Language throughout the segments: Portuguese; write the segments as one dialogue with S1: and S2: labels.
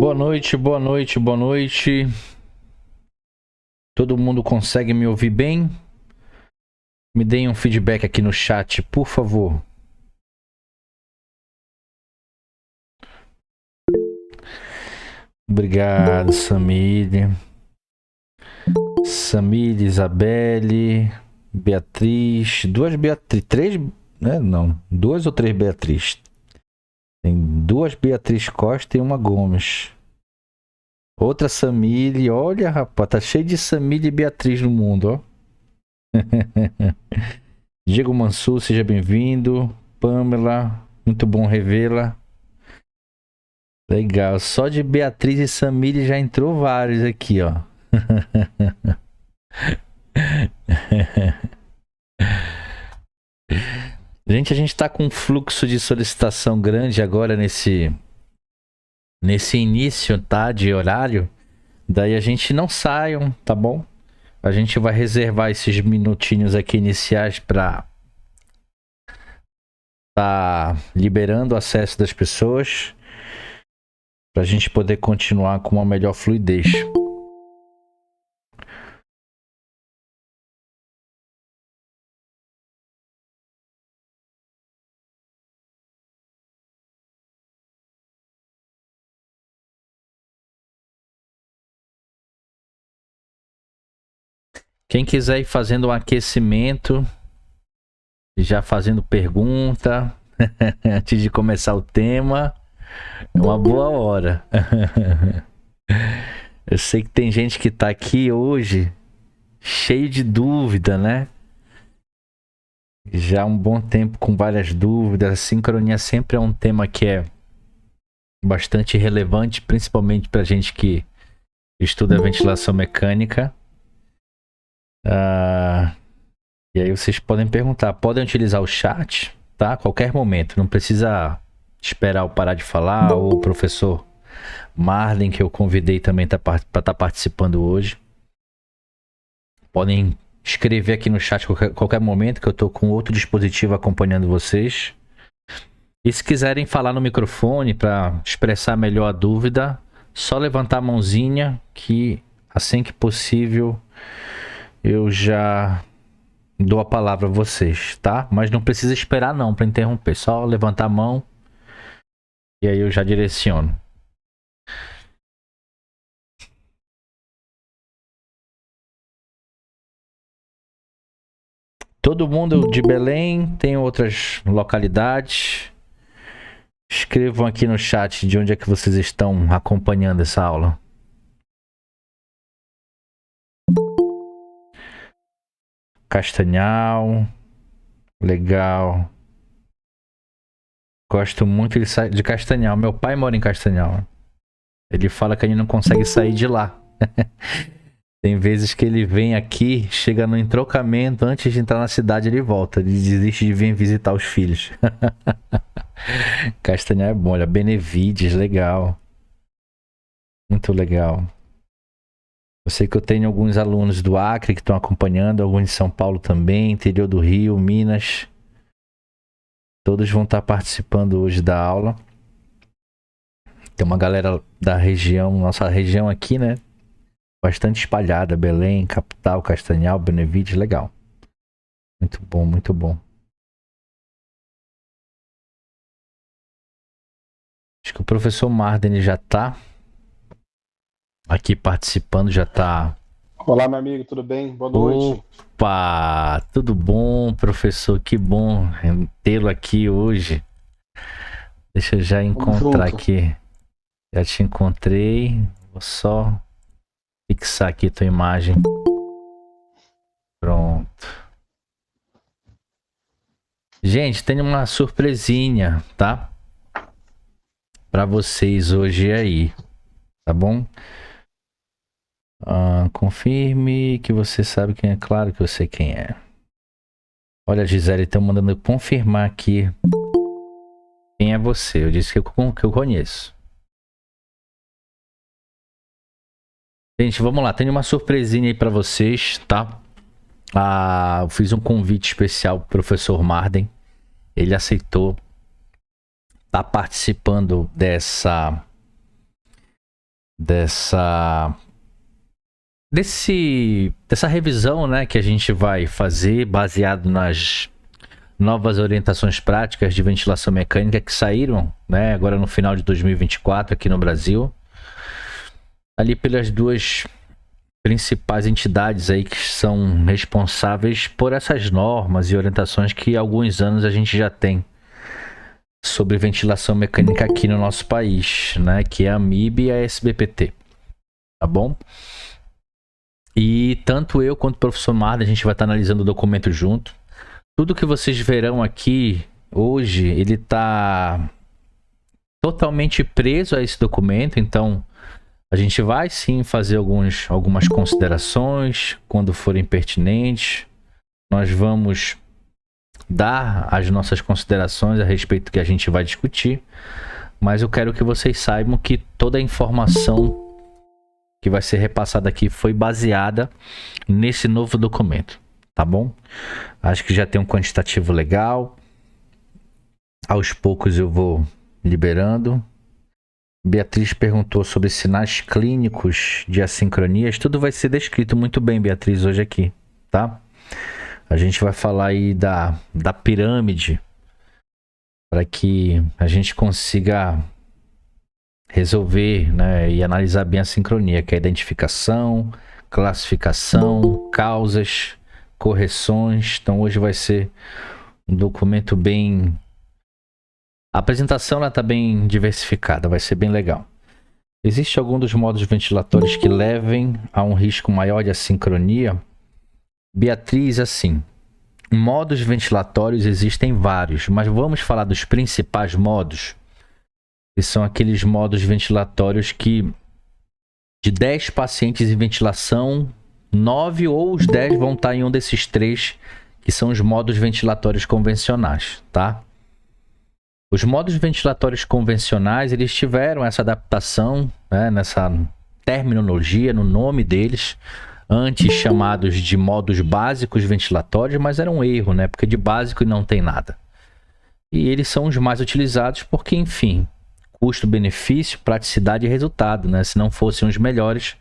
S1: Boa noite, boa noite, boa noite. Todo mundo consegue me ouvir bem? Me deem um feedback aqui no chat, por favor. Obrigado, Samile. Samile, Isabelle, Beatriz. Duas Beatriz. Três. Né? Não. Duas ou três Beatriz? Tem duas Beatriz Costa e uma Gomes. Outra Samile. Olha, rapaz, tá cheio de Samile e Beatriz no mundo, ó. Diego Mansur, seja bem-vindo. Pamela, muito bom revê-la. Legal, só de Beatriz e Samile já entrou vários aqui, ó. A gente tá com um fluxo de solicitação grande agora nesse início, tá, de horário. Daí a gente não saiam, tá bom? A gente vai reservar esses minutinhos aqui iniciais para tá liberando o acesso das pessoas, para a gente poder continuar com uma melhor fluidez. Quem quiser ir fazendo um aquecimento, já fazendo pergunta, antes de começar o tema, é uma boa hora. Eu sei que tem gente que tá aqui hoje cheio de dúvida, né? Já há um bom tempo com várias dúvidas. A sincronia sempre é um tema que é bastante relevante, principalmente pra gente que estuda ventilação mecânica. E aí vocês podem perguntar, podem utilizar o chat, tá? A qualquer momento, não precisa esperar eu parar de falar, ou o professor Marlin, que eu convidei também para estar participando hoje. Podem escrever aqui no chat qualquer momento, que eu tô com outro dispositivo acompanhando vocês. E se quiserem falar no microfone para expressar melhor a dúvida, só levantar a mãozinha, que assim que possível eu já dou a palavra a vocês, tá? Mas não precisa esperar não para interromper, só levantar a mão e aí eu já direciono. Todo mundo de Belém, tem outras localidades? Escrevam aqui no chat de onde é que vocês estão acompanhando essa aula. Castanhal, legal. Gosto muito de Castanhal. Meu pai mora em Castanhal. Ele fala que a gente não consegue sair de lá. Tem vezes que ele vem aqui, chega no entrocamento, antes de entrar na cidade ele volta. Ele desiste de vir visitar os filhos. Castanhal é bom, olha, Benevides, legal. Muito legal. Eu sei que eu tenho alguns alunos do Acre que estão acompanhando, alguns de São Paulo também, interior do Rio, Minas. Todos vão estar participando hoje da aula. Tem uma galera da região, nossa região aqui, né? Bastante espalhada, Belém, capital, Castanhal, Benevides, legal. Muito bom, muito bom. Acho que o professor Marden já tá aqui participando, já tá.
S2: Olá, meu amigo, tudo bem? Boa noite.
S1: Opa, tudo bom, professor? Que bom tê-lo aqui hoje. Deixa eu já encontrar aqui. Já te encontrei. Vou só fixar aqui tua imagem. Pronto. Gente, tem uma surpresinha, tá? Pra vocês hoje aí, tá bom? Confirme que você sabe quem é. Claro que eu sei quem é. Olha, Gisele, estão mandando confirmar aqui quem é você. Eu disse que eu conheço. Gente, vamos lá. Tem uma surpresinha aí pra vocês, tá? Eu fiz um convite especial pro professor Marden. Ele aceitou. Tá participando dessa revisão, né, que a gente vai fazer baseado nas novas orientações práticas de ventilação mecânica que saíram, né, agora no final de 2024 aqui no Brasil, ali pelas duas principais entidades aí que são responsáveis por essas normas e orientações que há alguns anos a gente já tem sobre ventilação mecânica aqui no nosso país, né, que é a AMIB e a SBPT, tá bom? E tanto eu quanto o professor Marden, a gente vai estar analisando o documento junto. Tudo que vocês verão aqui hoje, ele está totalmente preso a esse documento, então a gente vai sim fazer algumas considerações quando forem pertinentes. Nós vamos dar as nossas considerações a respeito do que a gente vai discutir, mas eu quero que vocês saibam que toda a informação que vai ser repassada aqui foi baseada nesse novo documento, tá bom? Acho que já tem um quantitativo legal. Aos poucos eu vou liberando. Beatriz perguntou sobre sinais clínicos de assincronias. Tudo vai ser descrito muito bem, Beatriz, hoje aqui, tá? A gente vai falar aí da pirâmide para que a gente consiga resolver, né, e analisar bem a sincronia, que é a identificação, classificação, causas, correções. Então hoje vai ser um documento bem... A apresentação ela está bem diversificada, vai ser bem legal. Existe algum dos modos ventilatórios que levem a um risco maior de assincronia? Beatriz, assim, modos ventilatórios existem vários, mas vamos falar dos principais modos, que são aqueles modos ventilatórios que de 10 pacientes em ventilação, 9 ou os 10 vão estar em um desses 3, que são os modos ventilatórios convencionais, tá? Os modos ventilatórios convencionais, eles tiveram essa adaptação, né, nessa terminologia, no nome deles, antes chamados de modos básicos ventilatórios, mas era um erro, né, porque de básico não tem nada. E eles são os mais utilizados porque, enfim, custo-benefício, praticidade e resultado, né? Se não fossem os melhores,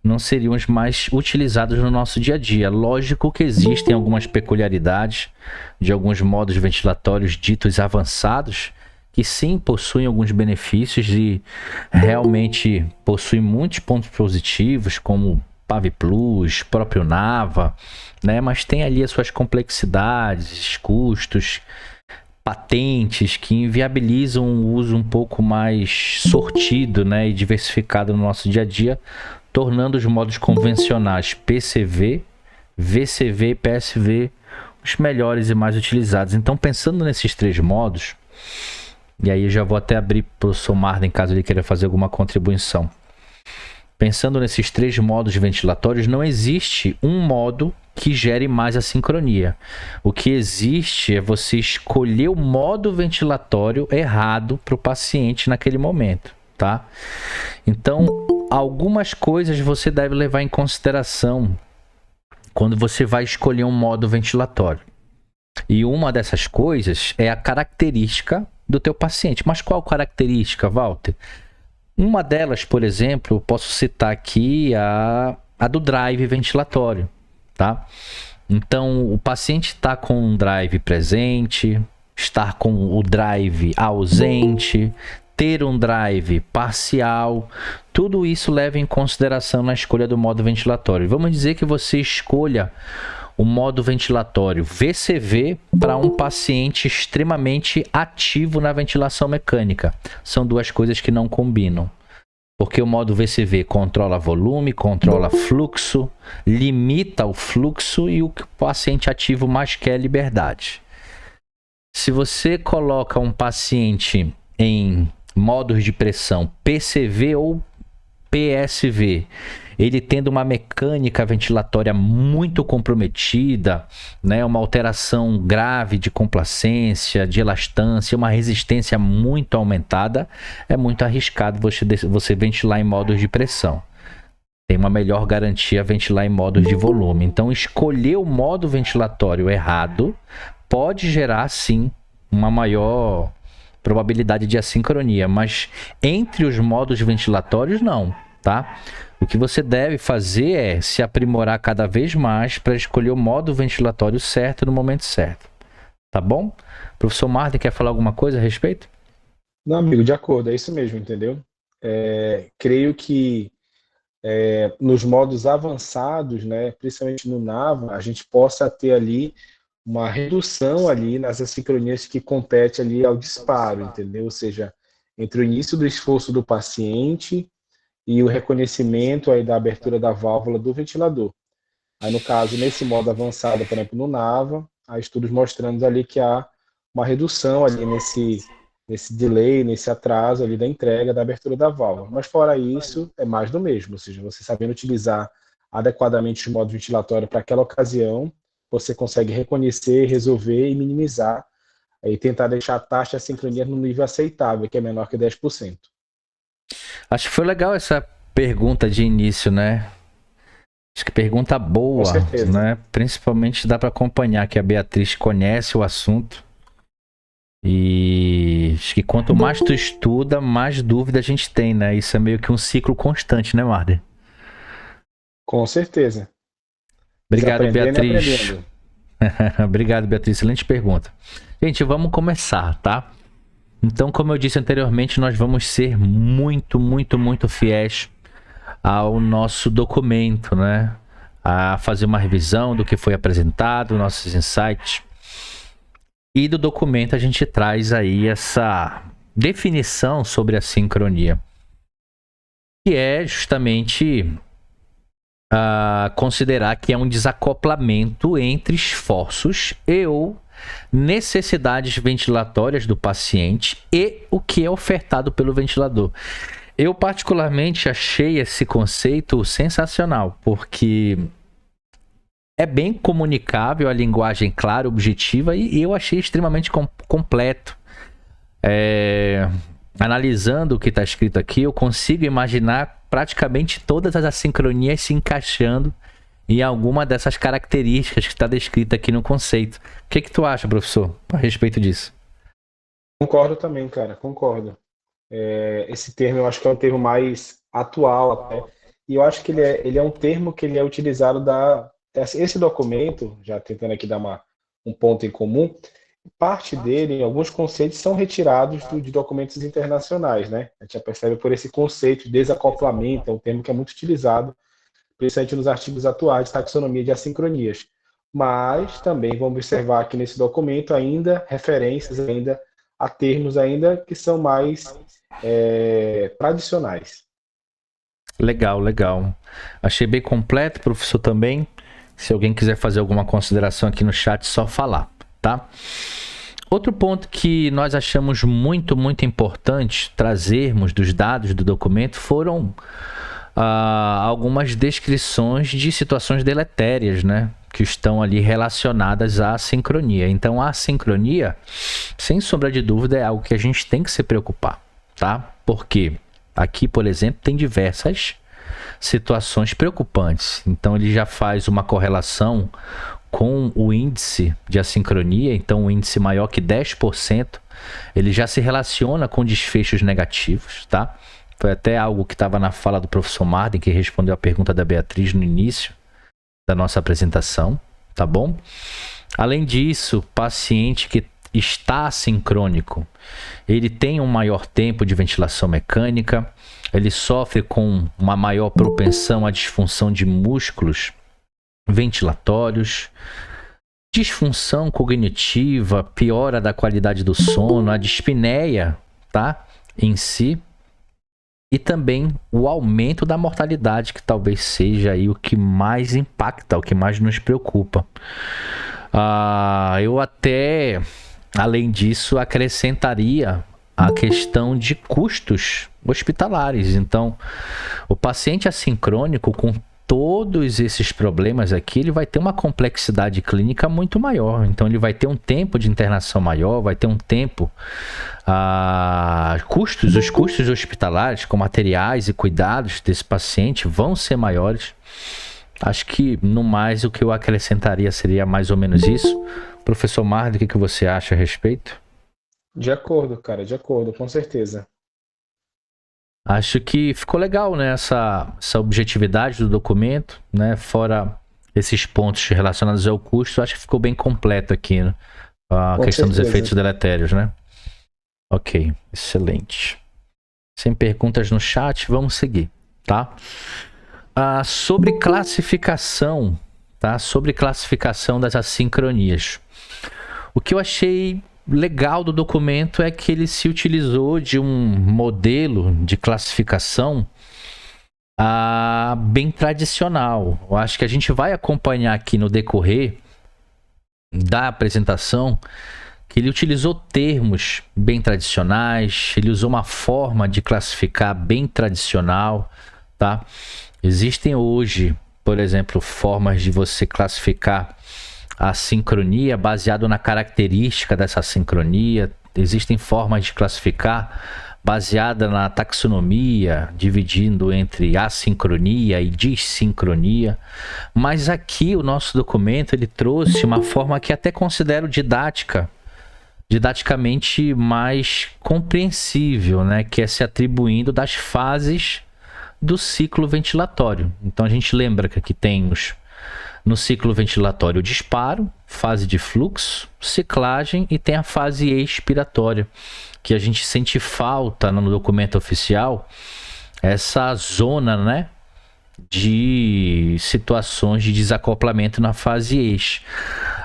S1: não seriam os mais utilizados no nosso dia a dia. Lógico que existem algumas peculiaridades de alguns modos ventilatórios ditos avançados, que sim possuem alguns benefícios e realmente possuem muitos pontos positivos, como PAV Plus, próprio NAVA, né? Mas tem ali as suas complexidades, custos, patentes que inviabilizam um uso um pouco mais sortido, né, e diversificado no nosso dia a dia, tornando os modos convencionais PCV, VCV e PSV os melhores e mais utilizados. Então, pensando nesses 3 modos, e aí eu já vou até abrir para o professor Marden, caso ele queira fazer alguma contribuição. Pensando nesses 3 modos ventilatórios, não existe um modo que gere mais assincronia. O que existe é você escolher o modo ventilatório errado para o paciente naquele momento, tá? Então, algumas coisas você deve levar em consideração quando você vai escolher um modo ventilatório. E uma dessas coisas é a característica do teu paciente. Mas qual característica, Walter? Uma delas, por exemplo, eu posso citar aqui a do drive ventilatório, tá? Então, o paciente está com um drive presente, estar com o drive ausente, ter um drive parcial, tudo isso leva em consideração na escolha do modo ventilatório. Vamos dizer que você escolha o modo ventilatório VCV para um paciente extremamente ativo na ventilação mecânica. São duas coisas que não combinam. Porque o modo VCV controla volume, controla fluxo, limita o fluxo e o que o paciente ativo mais quer é liberdade. Se você coloca um paciente em modos de pressão PCV ou PSV, ele tendo uma mecânica ventilatória muito comprometida, né, uma alteração grave de complacência, de elastância, uma resistência muito aumentada, é muito arriscado você ventilar em modos de pressão. Tem uma melhor garantia ventilar em modos de volume. Então, escolher o modo ventilatório errado pode gerar, sim, uma maior probabilidade de assincronia, mas entre os modos ventilatórios, não. tá? O que você deve fazer é se aprimorar cada vez mais para escolher o modo ventilatório certo no momento certo, tá bom? Professor Martin, quer falar alguma coisa a respeito?
S2: Não, amigo, de acordo, é isso mesmo, entendeu? Creio que nos modos avançados, né, principalmente no NAVA, a gente possa ter ali uma redução ali nas assincronias que compete ali ao disparo, entendeu? Ou seja, entre o início do esforço do paciente e o reconhecimento aí da abertura da válvula do ventilador. Aí, no caso, nesse modo avançado, por exemplo, no NAVA, há estudos mostrando ali que há uma redução ali nesse delay, nesse atraso ali da entrega, da abertura da válvula. Mas, fora isso, é mais do mesmo, ou seja, você sabendo utilizar adequadamente o modo ventilatório para aquela ocasião, você consegue reconhecer, resolver e minimizar, e tentar deixar a taxa de sincronia no nível aceitável, que é menor que 10%.
S1: Acho que foi legal essa pergunta de início, né? Acho que pergunta
S2: Com
S1: boa,
S2: certeza.
S1: né? Principalmente dá para acompanhar que a Beatriz conhece o assunto. E acho que quanto mais tu estuda, mais dúvida a gente tem, né? Isso é meio que um ciclo constante, né, Marder?
S2: Com certeza.
S1: Obrigado,
S2: Desaprendendo e
S1: Beatriz.
S2: aprendendo.
S1: Obrigado, Beatriz. Excelente pergunta. Gente, vamos começar, tá? Então, como eu disse anteriormente, nós vamos ser muito, muito, muito fiéis ao nosso documento, né? A fazer uma revisão do que foi apresentado, nossos insights. E do documento a gente traz aí essa definição sobre a sincronia, que é justamente considerar que é um desacoplamento entre esforços e ou necessidades ventilatórias do paciente e o que é ofertado pelo ventilador. Eu particularmente achei esse conceito sensacional, porque é bem comunicável, a linguagem clara, objetiva, e eu achei extremamente completo. Analisando o que está escrito aqui, eu consigo imaginar praticamente todas as assincronias se encaixando em alguma dessas características que está descrita aqui no conceito. O que tu acha, professor, a respeito disso?
S2: Concordo também, cara, concordo. Esse termo eu acho que é um termo mais atual até, e eu acho que ele é um termo que ele é utilizado esse documento, já tentando aqui dar um ponto em comum, parte dele, alguns conceitos são retirados de documentos internacionais, né? A gente já percebe por esse conceito de desacoplamento, é um termo que é muito utilizado, principalmente nos artigos atuais de taxonomia de assincronias. Mas também vamos observar aqui nesse documento ainda referências ainda a termos ainda que são mais tradicionais.
S1: Legal, legal. Achei bem completo, professor, também. Se alguém quiser fazer alguma consideração aqui no chat, só falar, tá? Outro ponto que nós achamos muito, muito importante trazermos dos dados do documento foram algumas descrições de situações deletérias, né? Que estão ali relacionadas à sincronia. Então, a sincronia, sem sombra de dúvida, é algo que a gente tem que se preocupar, tá? Porque aqui, por exemplo, tem diversas situações preocupantes. Então, ele já faz uma correlação com o índice de assincronia. Então, o índice maior que 10%, ele já se relaciona com desfechos negativos, tá? Foi até algo que estava na fala do professor Marden, que respondeu a pergunta da Beatriz no início da nossa apresentação, tá bom? Além disso, paciente que está assincrônico, ele tem um maior tempo de ventilação mecânica, ele sofre com uma maior propensão à disfunção de músculos ventilatórios, disfunção cognitiva, piora da qualidade do sono, a dispneia, tá? Em si, e também o aumento da mortalidade, que talvez seja aí o que mais impacta, o que mais nos preocupa. Eu até, além disso, acrescentaria a questão de custos hospitalares. Então, o paciente assincrônico, com todos esses problemas aqui, ele vai ter uma complexidade clínica muito maior. Então, ele vai ter um tempo de internação maior, vai ter um tempo... os custos hospitalares, com materiais e cuidados desse paciente, vão ser maiores. Acho que, no mais, o que eu acrescentaria seria mais ou menos isso. Professor Mardo, o que você acha a respeito?
S2: De acordo, cara, de acordo, com certeza.
S1: Acho que ficou legal, né? Essa objetividade do documento, né? Fora esses pontos relacionados ao custo, acho que ficou bem completo aqui, né? A
S2: Com
S1: questão dos
S2: certeza.
S1: efeitos deletérios, né? Ok, excelente. Sem perguntas no chat, vamos seguir, tá? Sobre classificação, tá? Sobre classificação das assincronias. O que eu achei legal do documento é que ele se utilizou de um modelo de classificação bem tradicional. Eu acho que a gente vai acompanhar aqui no decorrer da apresentação que ele utilizou termos bem tradicionais, ele usou uma forma de classificar bem tradicional, tá? Existem hoje, por exemplo, formas de você classificar a sincronia baseado na característica dessa sincronia. Existem formas de classificar baseada na taxonomia, dividindo entre assincronia e dissincronia. Mas aqui o nosso documento ele trouxe uma forma que até considero didaticamente mais compreensível, né? Que é se atribuindo das fases do ciclo ventilatório. Então a gente lembra que aqui temos no ciclo ventilatório o disparo, fase de fluxo, ciclagem e tem a fase expiratória, que a gente sente falta no documento oficial, essa zona, né, de situações de desacoplamento na fase ex.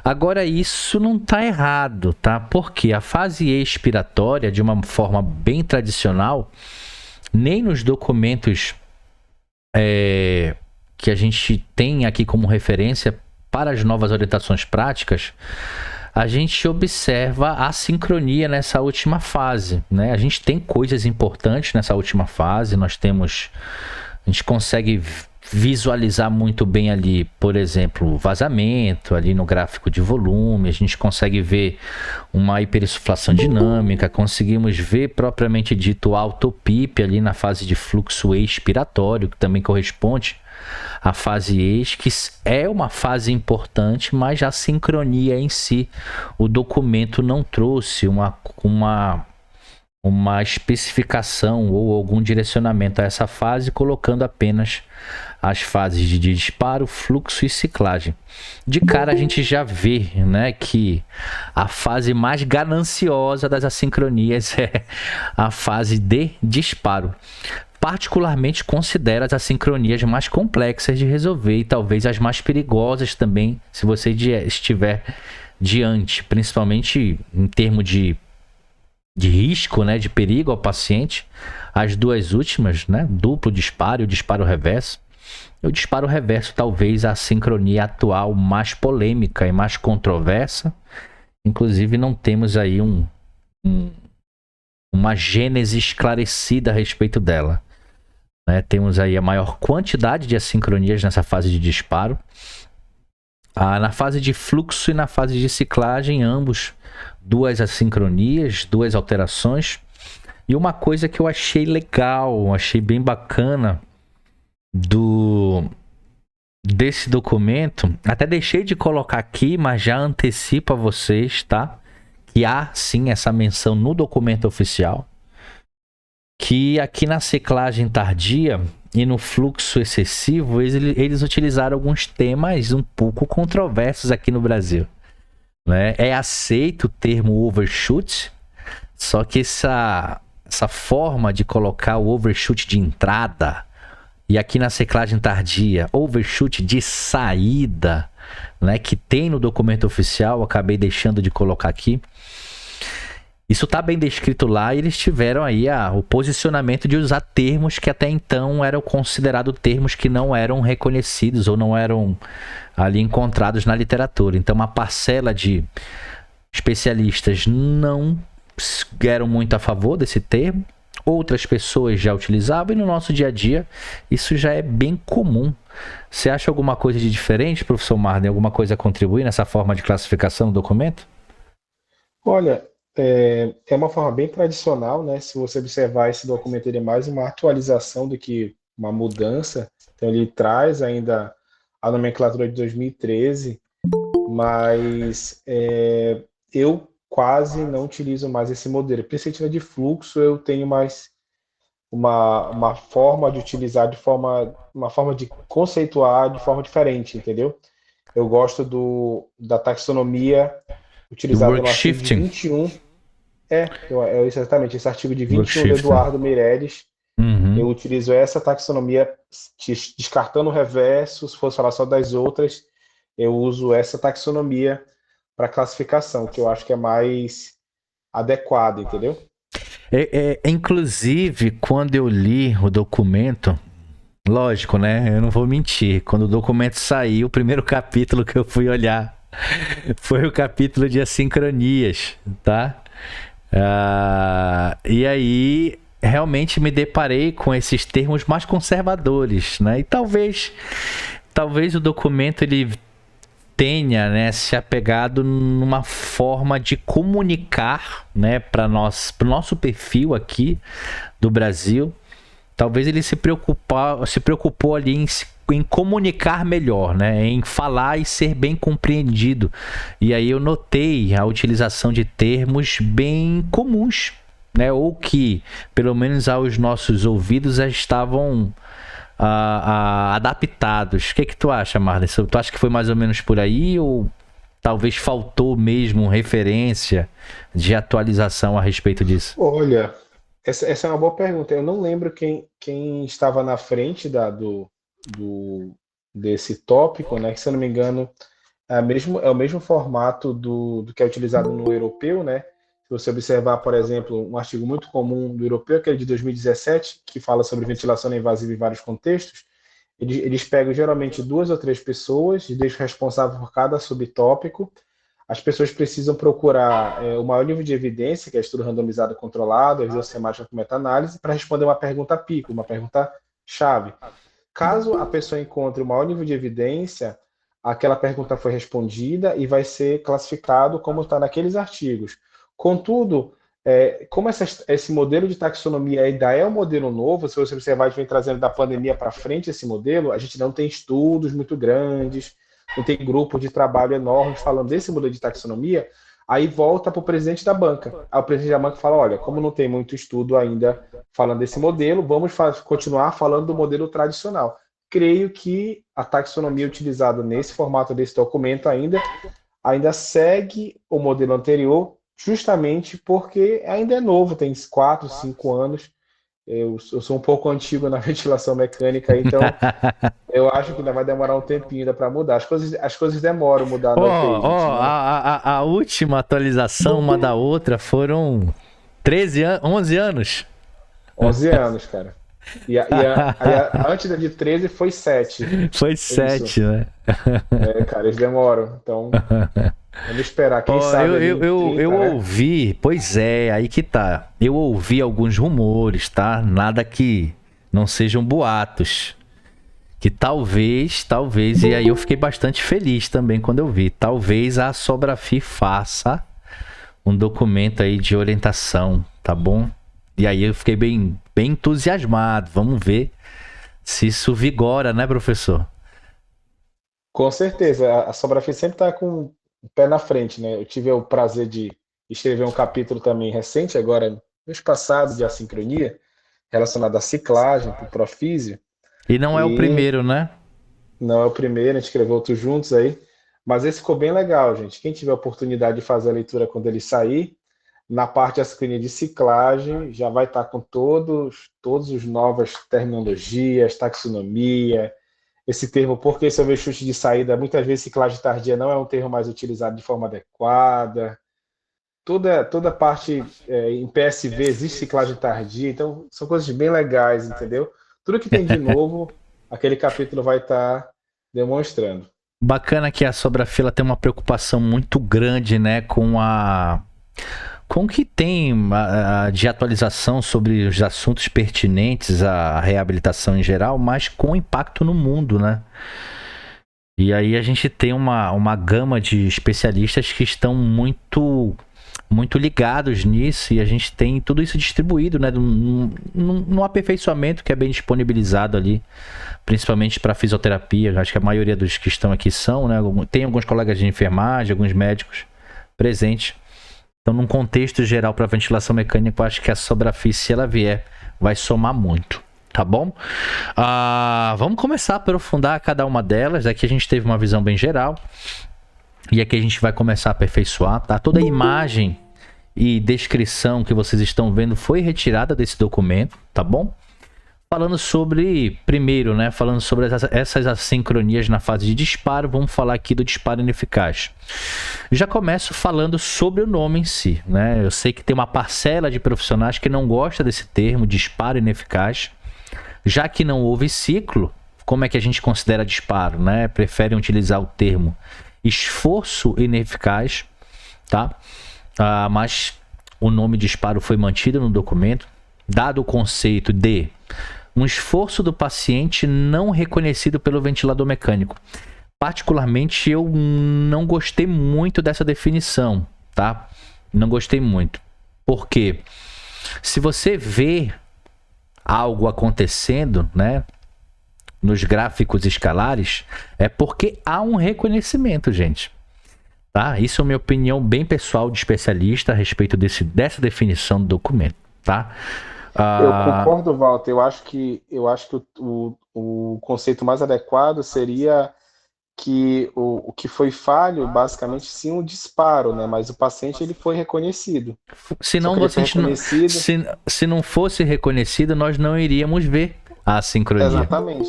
S1: Agora isso não está errado, tá? Porque a fase expiratória, de uma forma bem tradicional, nem nos documentos que a gente tem aqui como referência para as novas orientações práticas, a gente observa a sincronia nessa última fase, né? A gente tem coisas importantes nessa última fase, a gente consegue visualizar muito bem ali, por exemplo, vazamento ali no gráfico de volume, a gente consegue ver uma hiperinsuflação dinâmica, conseguimos ver propriamente dito o alto PIP ali na fase de fluxo expiratório, que também corresponde à fase ex, que é uma fase importante, mas a sincronia em si, o documento não trouxe uma especificação ou algum direcionamento a essa fase, colocando apenas as fases de disparo, fluxo e ciclagem. De cara a gente já vê, né, que a fase mais gananciosa das assincronias é a fase de disparo. Particularmente considero as assincronias mais complexas de resolver e talvez as mais perigosas também, se você estiver diante, principalmente em termos de risco, né, de perigo ao paciente. As duas últimas, né, duplo disparo e o disparo reverso. O disparo reverso talvez a sincronia atual mais polêmica e mais controversa. Inclusive não temos aí uma gênese esclarecida a respeito dela. Né? Temos aí a maior quantidade de assincronias nessa fase de disparo. Na fase de fluxo e na fase de ciclagem, ambos duas assincronias, duas alterações. E uma coisa que eu achei legal, achei bem bacana desse documento, até deixei de colocar aqui, mas já antecipo a vocês, tá? Que há sim essa menção no documento oficial, que aqui na ciclagem tardia e no fluxo excessivo, eles utilizaram alguns temas um pouco controversos aqui no Brasil. Né? É aceito o termo overshoot, só que essa forma de colocar o overshoot de entrada e aqui na ciclagem tardia, overshoot de saída, né, que tem no documento oficial, acabei deixando de colocar aqui. Isso está bem descrito lá e eles tiveram aí o posicionamento de usar termos que até então eram considerados termos que não eram reconhecidos ou não eram ali encontrados na literatura. Então, uma parcela de especialistas não eram muito a favor desse termo, outras pessoas já utilizavam e no nosso dia a dia isso já é bem comum. Você acha alguma coisa de diferente, professor Marden? Alguma coisa a contribuir nessa forma de classificação do documento?
S2: Olha, é uma forma bem tradicional, né? Se você observar, esse documento ele é mais uma atualização do que uma mudança. Então, ele traz ainda a nomenclatura de 2013, mas eu quase não utilizo mais esse modelo. Perspectiva de fluxo, eu tenho mais uma forma de utilizar uma forma de conceituar de forma diferente, entendeu? Eu gosto da taxonomia
S1: Do
S2: utilizada
S1: work
S2: no artigo de
S1: shifting.
S2: 21. É exatamente esse artigo de
S1: Work
S2: 21 do
S1: shifting.
S2: Eduardo Meireles. Eu
S1: Uhum.
S2: utilizo essa taxonomia, descartando o reverso, se fosse falar só das outras, eu uso essa taxonomia para classificação, que eu acho que é mais adequada, entendeu?
S1: Inclusive, quando eu li o documento, lógico, né? Eu não vou mentir. Quando o documento saiu, o primeiro capítulo que eu fui olhar foi o capítulo de assincronias, tá? E aí, realmente me deparei com esses termos mais conservadores, né? E talvez o documento ele tenha, né, se apegado numa forma de comunicar, né, para o nosso perfil aqui do Brasil. Talvez ele se preocupou ali em comunicar melhor, né, em falar e ser bem compreendido. E aí eu notei a utilização de termos bem comuns, né, ou que, pelo menos aos nossos ouvidos, já estavam adaptados. O que tu acha, Marlon? Tu acha que foi mais ou menos por aí ou talvez faltou mesmo referência de atualização a respeito disso?
S2: Olha, essa é uma boa pergunta. Eu não lembro quem estava na frente do, desse tópico, né? Que, se eu não me engano, é o mesmo formato do que é utilizado no europeu, né? Se você observar, por exemplo, um artigo muito comum do europeu, que é de 2017, que fala sobre ventilação não invasiva em vários contextos, eles pegam geralmente duas ou três pessoas e deixam responsável por cada subtópico. As pessoas precisam procurar o maior nível de evidência, que é estudo randomizado controlado, a visão semática com meta-análise, para responder uma pergunta pico, uma pergunta chave. Caso a pessoa encontre o maior nível de evidência, aquela pergunta foi respondida e vai ser classificado como está naqueles artigos. Contudo, como esse modelo de taxonomia ainda é um modelo novo, se você observar, a gente vem trazendo da pandemia para frente esse modelo, a gente não tem estudos muito grandes, não tem grupo de trabalho enormes falando desse modelo de taxonomia, aí volta para o presidente da banca. Aí o presidente da banca fala, olha, como não tem muito estudo ainda falando desse modelo, vamos continuar falando do modelo tradicional. Creio que a taxonomia utilizada nesse formato desse documento ainda segue o modelo anterior, justamente porque ainda é novo, tem 4, 5 anos. Eu sou um pouco antigo na ventilação mecânica, então eu acho que ainda vai demorar um tempinho ainda para mudar. As coisas demoram a mudar na UTI, gente. Não,
S1: A última atualização uma da outra foram 11 anos.
S2: 11 anos, cara. Antes da de 13 foi 7.
S1: Foi
S2: É isso.
S1: 7, né?
S2: Cara, eles demoram. Então, vamos esperar. Quem
S1: Ó,
S2: sabe ali em
S1: eu
S2: 30, né?
S1: ouvi, pois é, aí que tá. Eu ouvi alguns rumores, tá? Nada que não sejam boatos. Que talvez, e aí eu fiquei bastante feliz também quando eu vi. Talvez a Sobrafi faça um documento aí de orientação, tá bom? E aí eu fiquei bem entusiasmado. Vamos ver se isso vigora, né, professor?
S2: Com certeza. A Sobrafim sempre está com o pé na frente, né? Eu tive o prazer de escrever um capítulo também recente, agora, mês passado, de assincronia, relacionado à ciclagem, para o Profísio.
S1: E não é o
S2: E
S1: primeiro, né?
S2: não é o primeiro, a gente escreveu outros juntos aí. Mas esse ficou bem legal, gente. Quem tiver a oportunidade de fazer a leitura quando ele sair, na parte da screen de ciclagem, já vai estar com todos os novas terminologias, taxonomia, esse termo, porque se houver chute de saída, muitas vezes ciclagem tardia não é um termo mais utilizado de forma adequada. Toda parte em PSV existe ciclagem tardia, então são coisas bem legais, entendeu? Tudo que tem de novo, aquele capítulo vai estar demonstrando.
S1: Bacana que a Sobrafila tem uma preocupação muito grande, né, com o que tem de atualização sobre os assuntos pertinentes à reabilitação em geral, mas com impacto no mundo, né? E aí a gente tem uma gama de especialistas que estão muito ligados nisso e a gente tem tudo isso distribuído, né, num aperfeiçoamento que é bem disponibilizado ali, principalmente para fisioterapia. Acho que a maioria dos que estão aqui são, né? Tem alguns colegas de enfermagem, alguns médicos presentes. Então, num contexto geral para ventilação mecânica, eu acho que a Sobrafy, se ela vier, vai somar muito, tá bom? Vamos começar a aprofundar cada uma delas. Aqui a gente teve uma visão bem geral. E aqui a gente vai começar a aperfeiçoar, tá? Toda a imagem e descrição que vocês estão vendo foi retirada desse documento, tá bom? Falando sobre, primeiro, né? Falando sobre essas assincronias na fase de disparo, vamos falar aqui do disparo ineficaz. Já começo falando sobre o nome em si, né? Eu sei que tem uma parcela de profissionais que não gosta desse termo, disparo ineficaz. Já que não houve ciclo, como é que a gente considera disparo, né? Preferem utilizar o termo esforço ineficaz, tá? Mas o nome disparo foi mantido no documento, dado o conceito de um esforço do paciente não reconhecido pelo ventilador mecânico. Particularmente, eu não gostei muito dessa definição, tá? Não gostei muito. Por quê? Se você vê algo acontecendo, né, nos gráficos escalares, é porque há um reconhecimento, gente. Tá? Isso é minha opinião bem pessoal de especialista a respeito dessa definição do documento. Tá?
S2: Eu concordo, Walter. Eu acho que o conceito mais adequado seria que o que foi falho, basicamente, sim, um disparo, né? Mas o paciente ele foi reconhecido.
S1: Se não fosse reconhecido, nós não iríamos ver a sincronia.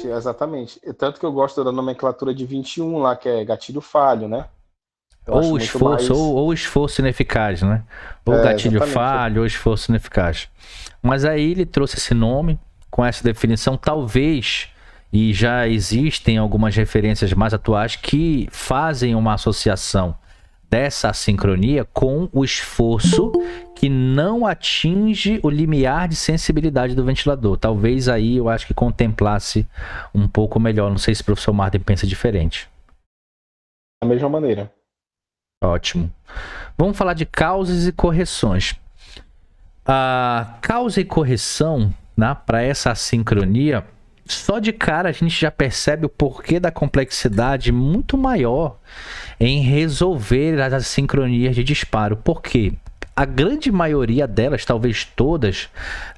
S2: Exatamente. Tanto que eu gosto da nomenclatura de 21 lá, que é gatilho falho, né?
S1: Ou esforço ineficaz, né? Ou gatilho falho, ou esforço ineficaz. Mas aí ele trouxe esse nome com essa definição, talvez, e já existem algumas referências mais atuais que fazem uma associação dessa assincronia com o esforço que não atinge o limiar de sensibilidade do ventilador. Talvez aí eu acho que contemplasse um pouco melhor. Não sei se o professor Martin pensa diferente.
S2: Da mesma maneira.
S1: Ótimo. Vamos falar de causas e correções. A causa e correção, né, para essa assincronia, só de cara a gente já percebe o porquê da complexidade muito maior em resolver as assincronias de disparo. Por quê? A grande maioria delas, talvez todas,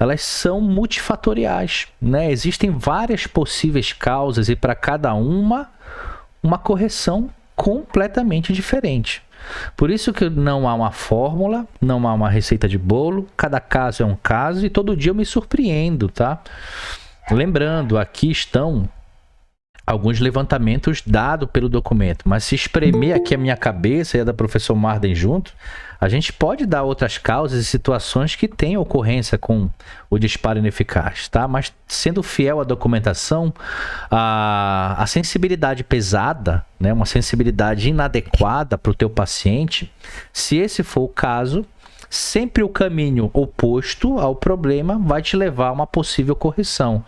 S1: elas são multifatoriais, né? Existem várias possíveis causas e para cada uma correção completamente diferente. Por isso que não há uma fórmula, não há uma receita de bolo, cada caso é um caso e todo dia eu me surpreendo, tá? Lembrando, aqui estão alguns levantamentos dados pelo documento, mas se espremer aqui a minha cabeça e a da professor Marden junto, a gente pode dar outras causas e situações que têm ocorrência com o disparo ineficaz, tá? Mas sendo fiel à documentação, a sensibilidade pesada, né, uma sensibilidade inadequada para o teu paciente, se esse for o caso, sempre o caminho oposto ao problema vai te levar a uma possível correção.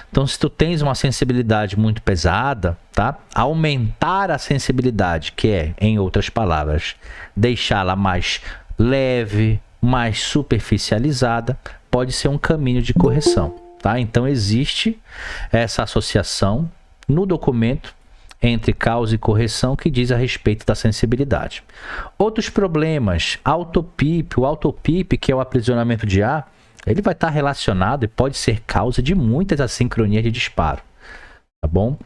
S1: Então, se tu tens uma sensibilidade muito pesada, tá? Aumentar a sensibilidade, que é, em outras palavras, deixá-la mais leve, mais superficializada, pode ser um caminho de correção, tá? Então, existe essa associação no documento entre causa e correção que diz a respeito da sensibilidade. Outros problemas, autopip, o autopip, que é o aprisionamento de ar, ele vai estar relacionado e pode ser causa de muitas assincronias de disparo, tá bom?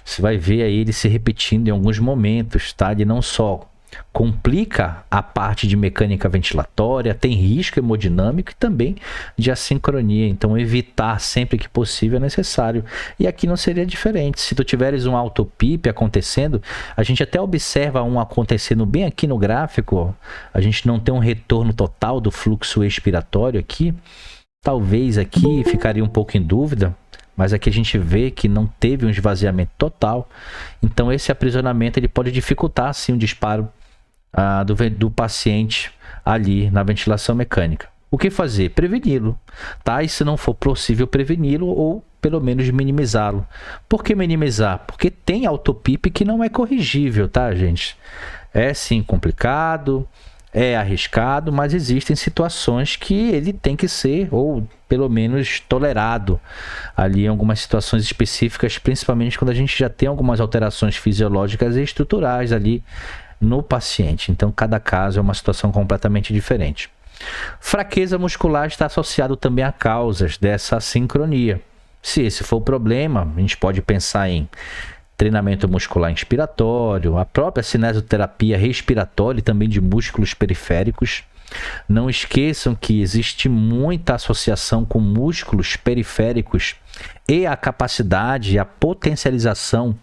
S1: Você vai ver aí ele se repetindo em alguns momentos, tá? Ele não só complica a parte de mecânica ventilatória, tem risco hemodinâmico e também de assincronia. Então, evitar sempre que possível é necessário. E aqui não seria diferente. Se tu tiveres um autopip acontecendo, a gente até observa um acontecendo bem aqui no gráfico, ó. A gente não tem um retorno total do fluxo expiratório aqui. Talvez aqui ficaria um pouco em dúvida, mas aqui a gente vê que não teve um esvaziamento total. Então, esse aprisionamento ele pode dificultar, sim, o disparo do paciente ali na ventilação mecânica. O que fazer? Preveni-lo, tá? E se não for possível preveni-lo, ou pelo menos minimizá-lo. Por que minimizar? Porque tem autopip que não é corrigível, tá, gente? É sim complicado, é arriscado, mas existem situações que ele tem que ser, ou pelo menos tolerado ali em algumas situações específicas, principalmente quando a gente já tem algumas alterações fisiológicas e estruturais ali no paciente. Então, cada caso é uma situação completamente diferente. Fraqueza muscular está associado também a causas dessa assincronia. Se esse for o problema, a gente pode pensar em treinamento muscular inspiratório, a própria cinesioterapia respiratória e também de músculos periféricos. Não esqueçam que existe muita associação com músculos periféricos e a capacidade e a potencialização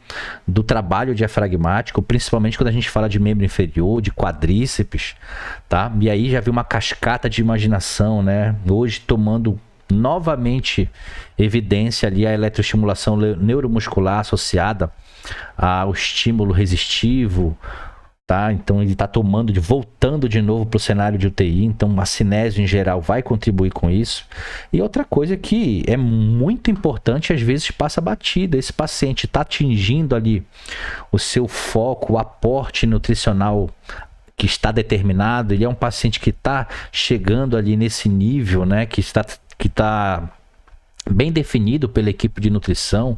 S1: do trabalho diafragmático, principalmente quando a gente fala de membro inferior, de quadríceps, tá? E aí já vi uma cascata de imaginação, né? Hoje tomando novamente evidência ali a eletroestimulação neuromuscular associada ao estímulo resistivo, tá? Então ele está voltando de novo para o cenário de UTI, então a cinésio em geral vai contribuir com isso. E outra coisa que é muito importante, às vezes passa batida, esse paciente está atingindo ali o seu foco, o aporte nutricional que está determinado, ele é um paciente que está chegando ali nesse nível, né, que está bem definido pela equipe de nutrição.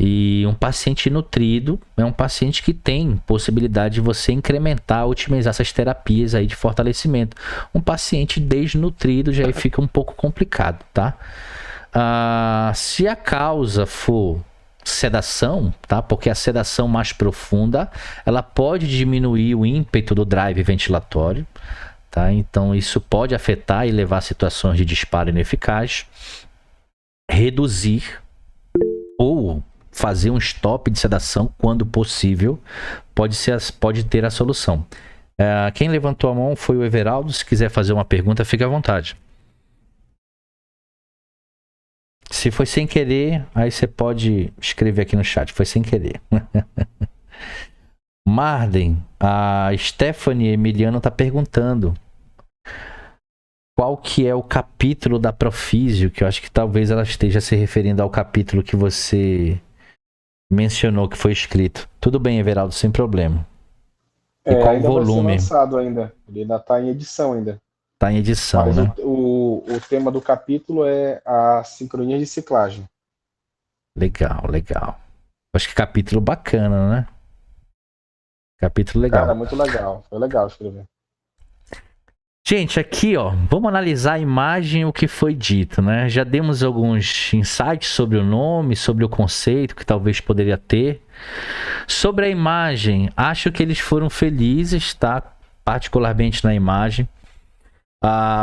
S1: E um paciente nutrido é um paciente que tem possibilidade de você incrementar, otimizar essas terapias aí de fortalecimento. Um paciente desnutrido já fica um pouco complicado, tá? Se a causa for sedação, tá? Porque a sedação mais profunda, ela pode diminuir o ímpeto do drive ventilatório, tá? Então isso pode afetar e levar a situações de disparo ineficaz, reduzir ou fazer um stop de sedação quando possível, pode ter a solução. Quem levantou a mão foi o Everaldo. Se quiser fazer uma pergunta, fique à vontade. Se foi sem querer, aí você pode escrever aqui no chat. Foi sem querer. Marden, a Stephanie Emiliano está perguntando qual que é o capítulo da Profísio, que eu acho que talvez ela esteja se referindo ao capítulo que você mencionou que foi escrito. Tudo bem, Everaldo, sem problema. E qual
S2: ainda
S1: o volume?
S2: Vai ser lançado ainda. Ele ainda está em edição ainda.
S1: Está em edição,
S2: mas
S1: né?
S2: O tema do capítulo é a sincronia de ciclagem.
S1: Legal, legal. Acho que capítulo bacana, né? Capítulo legal.
S2: Cara, muito legal. Foi legal escrever.
S1: Gente, aqui, ó, vamos analisar a imagem e o que foi dito, né? Já demos alguns insights sobre o nome, sobre o conceito que talvez poderia ter. Sobre a imagem, acho que eles foram felizes, tá? Particularmente na imagem.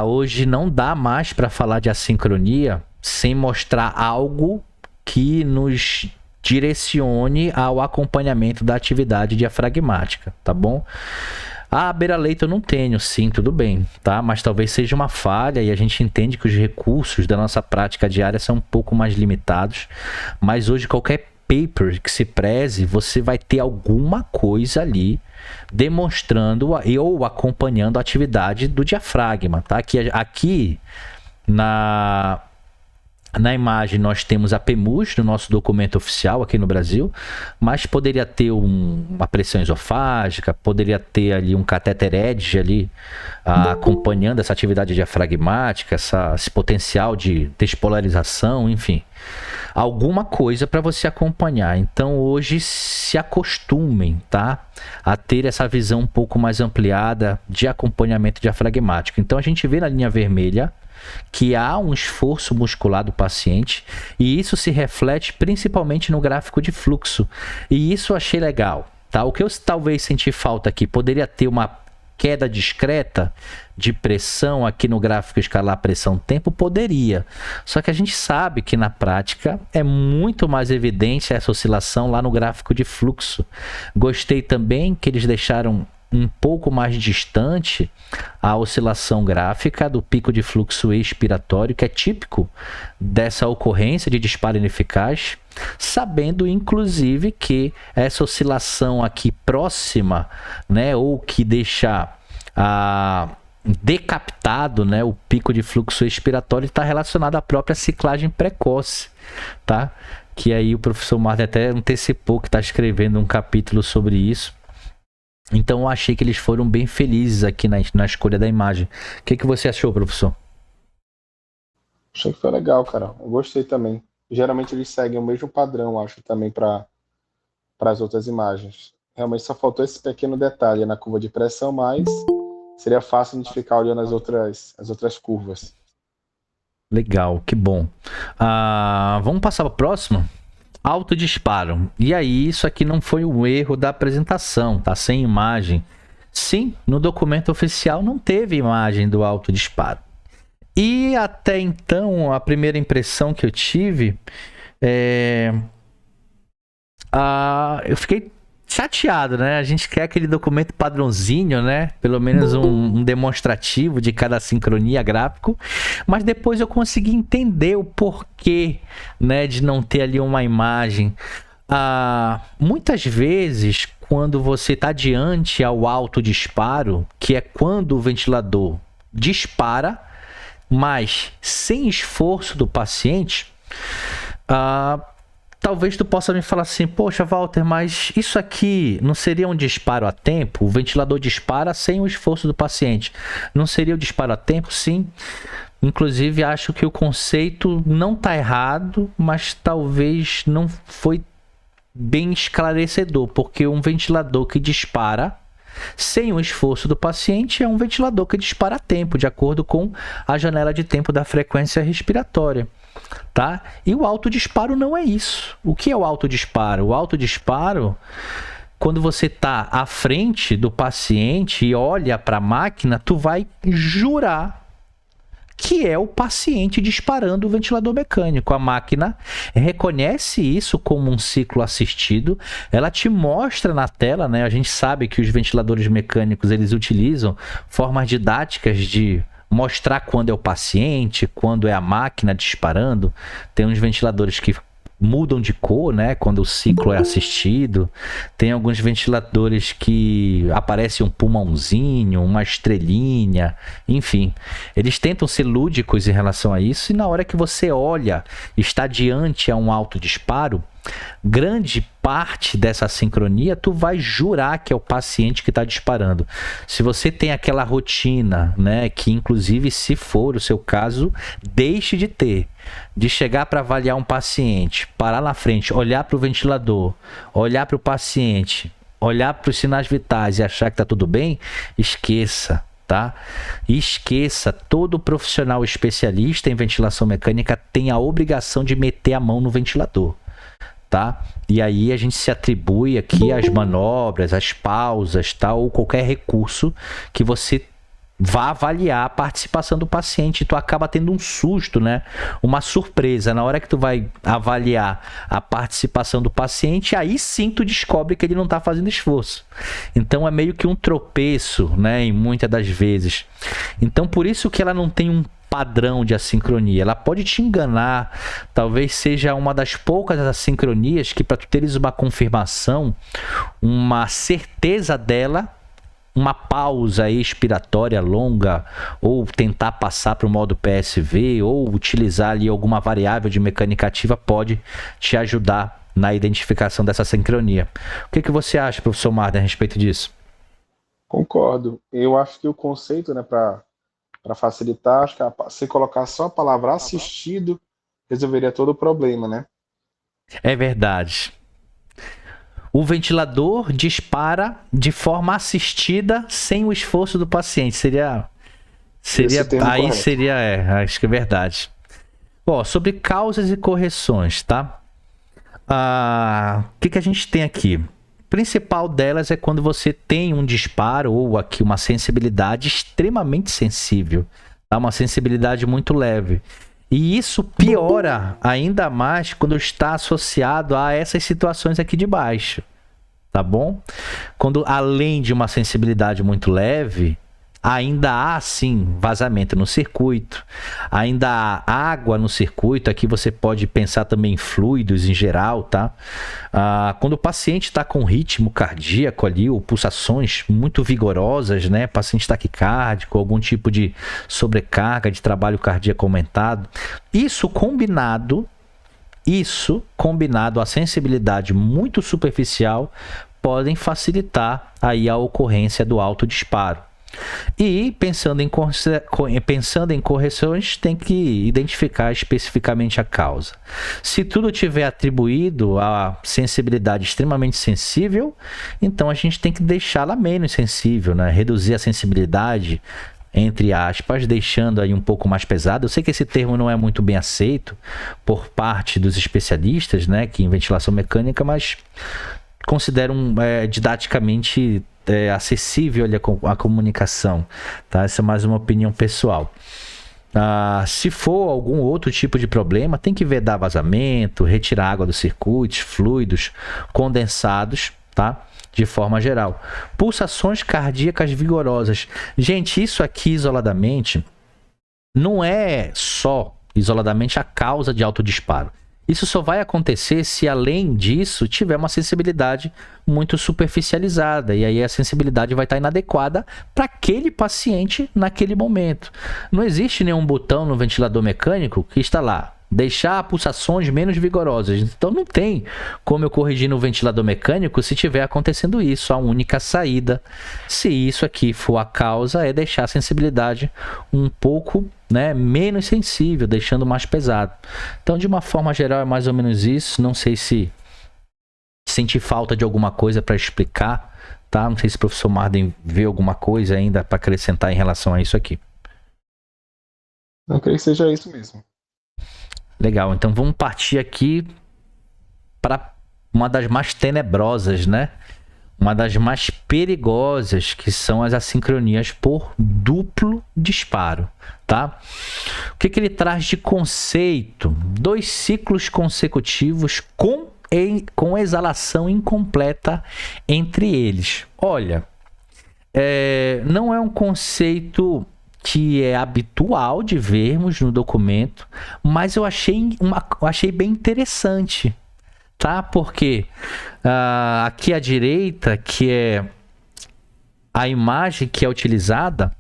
S1: Hoje não dá mais para falar de assincronia sem mostrar algo que nos direcione ao acompanhamento da atividade diafragmática, tá bom? Beira-leito eu não tenho, sim, tudo bem, tá? Mas talvez seja uma falha e a gente entende que os recursos da nossa prática diária são um pouco mais limitados, mas hoje qualquer paper que se preze, você vai ter alguma coisa ali demonstrando ou acompanhando a atividade do diafragma, tá? Aqui na imagem nós temos a PEMUS no nosso documento oficial aqui no Brasil, mas poderia ter uma pressão esofágica, poderia ter ali um catéter EDGE ali acompanhando essa atividade diafragmática, esse potencial de despolarização, enfim. Alguma coisa para você acompanhar. Então hoje se acostumem, tá? A ter essa visão um pouco mais ampliada de acompanhamento diafragmático. Então a gente vê na linha vermelha que há um esforço muscular do paciente e isso se reflete principalmente no gráfico de fluxo. E isso eu achei legal, tá? O que eu talvez senti falta aqui, poderia ter uma queda discreta de pressão aqui no gráfico escalar pressão-tempo? Poderia. Só que a gente sabe que na prática é muito mais evidente essa oscilação lá no gráfico de fluxo. Gostei também que eles deixaram um pouco mais distante a oscilação gráfica do pico de fluxo expiratório, que é típico dessa ocorrência de disparo ineficaz, sabendo inclusive que essa oscilação aqui próxima, né, ou que deixa decapitado, né, o pico de fluxo expiratório, está relacionado à própria ciclagem precoce, tá? Que aí o professor Martin até antecipou que está escrevendo um capítulo sobre isso. Então eu achei que eles foram bem felizes aqui na escolha da imagem. O que você achou, professor?
S2: Achei que foi legal, cara. Eu gostei também. Geralmente eles seguem o mesmo padrão, acho, também para as outras imagens. realmente só faltou esse pequeno detalhe na curva de pressão, mas seria fácil a gente ficar olhando as outras curvas.
S1: Legal, que bom. Vamos passar para o próximo? Autodisparo. E aí, isso aqui não foi um erro da apresentação, tá sem imagem. Sim, no documento oficial não teve imagem do autodisparo. E até então, a primeira impressão que eu tive eu fiquei chateado, né? A gente quer aquele documento padrãozinho, né? Pelo menos um demonstrativo de cada sincronia gráfico. Mas depois eu consegui entender o porquê, né, de não ter ali uma imagem. Muitas vezes, quando você está diante ao autodisparo, que é quando o ventilador dispara, mas sem esforço do paciente, talvez tu possa me falar assim, poxa, Walter, mas isso aqui não seria um disparo a tempo? O ventilador dispara sem o esforço do paciente. Não seria o disparo a tempo? Sim. Inclusive, acho que o conceito não está errado, mas talvez não foi bem esclarecedor, porque um ventilador que dispara sem o esforço do paciente é um ventilador que dispara a tempo, de acordo com a janela de tempo da frequência respiratória. Tá? E o autodisparo não é isso. O que é o autodisparo? O autodisparo, quando você está à frente do paciente e olha para a máquina, tu vai jurar que é o paciente disparando o ventilador mecânico. A máquina reconhece isso como um ciclo assistido, ela te mostra na tela, né? A gente sabe que os ventiladores mecânicos, eles utilizam formas didáticas de mostrar quando é o paciente, quando é a máquina disparando. Tem uns ventiladores que mudam de cor, né, quando o ciclo é assistido. Tem alguns ventiladores que aparece um pulmãozinho, uma estrelinha, enfim. Eles tentam ser lúdicos em relação a isso, e na hora que você olha, está diante a um autodisparo, grande parte dessa sincronia tu vai jurar que é o paciente que está disparando. Se você tem aquela rotina, né, que inclusive, se for o seu caso, deixe de ter, de chegar para avaliar um paciente, parar na frente, olhar para o ventilador, olhar para o paciente, olhar para os sinais vitais e achar que está tudo bem, esqueça. Tá? Esqueça, todo profissional especialista em ventilação mecânica tem a obrigação de meter a mão no ventilador. Tá? E aí a gente se atribui aqui as manobras, as pausas, tá? Ou qualquer recurso que você vá avaliar a participação do paciente. Tu acaba tendo um susto, né? Uma surpresa. Na hora que tu vai avaliar a participação do paciente, aí sim tu descobre que ele não está fazendo esforço. Então é meio que um tropeço, né? Em muitas das vezes. Então por isso que ela não tem um padrão de assincronia. Ela pode te enganar, talvez seja uma das poucas assincronias que, para tu teres uma confirmação, uma certeza dela, uma pausa expiratória longa, ou tentar passar para o modo PSV, ou utilizar ali alguma variável de mecânica ativa, pode te ajudar na identificação dessa sincronia. O que você acha, professor Marden, a respeito disso?
S2: Concordo. Eu acho que o conceito, né, para facilitar, acho que se colocar só a palavra assistido resolveria todo o problema, né?
S1: É verdade. O ventilador dispara de forma assistida sem o esforço do paciente. Aí seria, acho que é verdade. Ó, sobre causas e correções, tá? O que a gente tem aqui? O principal delas é quando você tem um disparo ou aqui uma sensibilidade extremamente sensível, tá? Uma sensibilidade muito leve. E isso piora ainda mais quando está associado a essas situações aqui de baixo, tá bom? Quando, além de uma sensibilidade muito leve, ainda há, sim, vazamento no circuito, ainda há água no circuito. Aqui você pode pensar também em fluidos em geral, tá? Quando o paciente está com ritmo cardíaco ali, ou pulsações muito vigorosas, né? Paciente taquicárdico, algum tipo de sobrecarga de trabalho cardíaco aumentado. Isso combinado à sensibilidade muito superficial, podem facilitar aí a ocorrência do autodisparo. E pensando em correções, tem que identificar especificamente a causa. Se tudo tiver atribuído a sensibilidade extremamente sensível, então a gente tem que deixá-la menos sensível, né? Reduzir a sensibilidade, entre aspas, deixando aí um pouco mais pesado. Eu sei que esse termo não é muito bem aceito por parte dos especialistas, né, que em ventilação mecânica, mas considero didaticamente acessível ali a comunicação, tá? Essa é mais uma opinião pessoal. Se for algum outro tipo de problema, tem que vedar vazamento, retirar água dos circuitos, fluidos condensados, tá? De forma geral. Pulsações cardíacas vigorosas. Gente, isso aqui isoladamente não é só isoladamente a causa de autodisparo. Isso só vai acontecer se, além disso, tiver uma sensibilidade muito superficializada. E aí a sensibilidade vai estar inadequada para aquele paciente naquele momento. Não existe nenhum botão no ventilador mecânico que está lá, deixar pulsações menos vigorosas. Então não tem como eu corrigir no ventilador mecânico se tiver acontecendo isso. A única saída, se isso aqui for a causa, é deixar a sensibilidade um pouco, né, menos sensível, deixando mais pesado. Então, de uma forma geral, é mais ou menos isso. Não sei se senti falta de alguma coisa para explicar, tá? Não sei se o professor Marden vê alguma coisa ainda para acrescentar em relação a isso aqui.
S2: Não creio que seja isso mesmo.
S1: Legal, então vamos partir aqui para uma das mais tenebrosas, né? Uma das mais perigosas, que são as assincronias por duplo disparo, tá? O que ele traz de conceito? 2 ciclos consecutivos com exalação incompleta entre eles. Olha, não é um conceito que é habitual de vermos no documento, mas eu achei bem interessante, tá? Porque aqui à direita, que é a imagem que é utilizada,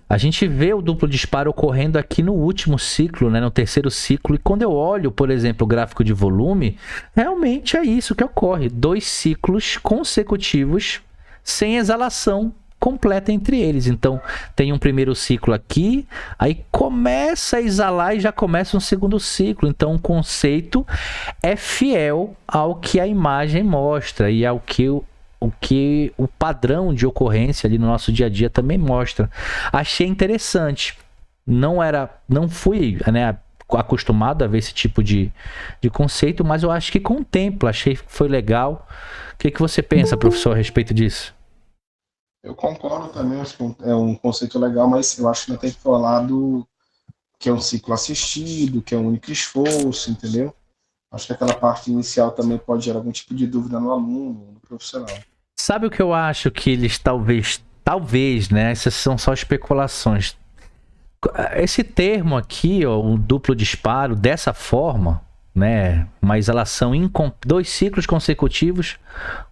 S1: a gente vê o duplo disparo ocorrendo aqui no último ciclo, né, no terceiro ciclo, e quando eu olho, por exemplo, o gráfico de volume, realmente é isso que ocorre, 2 ciclos consecutivos sem exalação completa entre eles. Então tem um primeiro ciclo aqui, aí começa a exalar e já começa um segundo ciclo. Então o conceito é fiel ao que a imagem mostra e ao que o padrão de ocorrência ali no nosso dia a dia também mostra. Achei interessante. Não fui, né, acostumado a ver esse tipo de conceito, mas eu acho que contempla, achei que foi legal. O que você pensa, professor, a respeito disso?
S2: Eu concordo também, acho que é um conceito legal, mas eu acho que não tem que falar do que é um ciclo assistido, que é um único esforço, entendeu? Acho que aquela parte inicial também pode gerar algum tipo de dúvida no aluno, no profissional.
S1: Sabe o que eu acho que eles talvez, né? Essas são só especulações. Esse termo aqui, ó, um duplo disparo, dessa forma, né? Uma exalação 2 ciclos consecutivos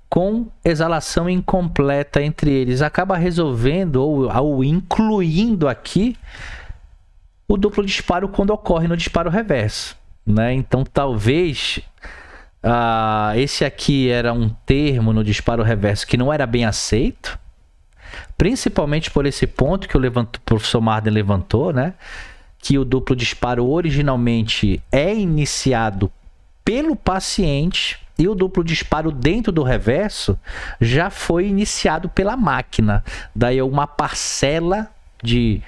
S1: com exalação incompleta entre eles, acaba resolvendo ou incluindo aqui o duplo disparo quando ocorre no disparo reverso, né? Então talvez esse aqui era um termo no disparo reverso que não era bem aceito, principalmente por esse ponto que o professor Marden levantou, né? Que o duplo disparo originalmente é iniciado pelo paciente e o duplo disparo dentro do reverso já foi iniciado pela máquina. Daí uma parcela de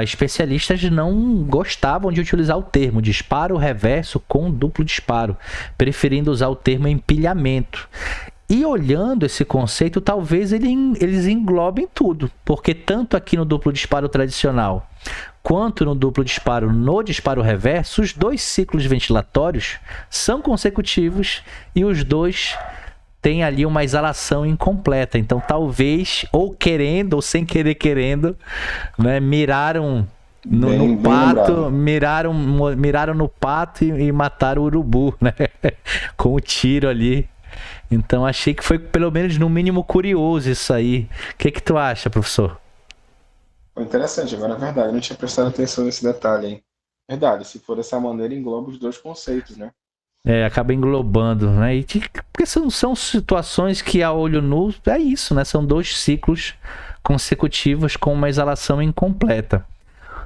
S1: especialistas não gostavam de utilizar o termo disparo reverso com duplo disparo, preferindo usar o termo empilhamento. E olhando esse conceito, talvez eles englobem tudo, porque tanto aqui no duplo disparo tradicional quanto no duplo disparo no disparo reverso, os 2 ciclos ventilatórios são consecutivos e os 2 têm ali uma exalação incompleta. Então talvez, ou querendo ou sem querer querendo, né, miraram no pato, miraram no pato e mataram o urubu, né? Com o tiro ali. Então achei que foi pelo menos no mínimo curioso isso aí. O que tu acha, professor?
S2: Foi interessante, agora é verdade, eu não tinha prestado atenção nesse detalhe, hein? Verdade, se for dessa maneira, engloba os 2 conceitos, né?
S1: Acaba englobando, né? Porque são situações que a olho nu é isso, né? São 2 ciclos consecutivos com uma exalação incompleta.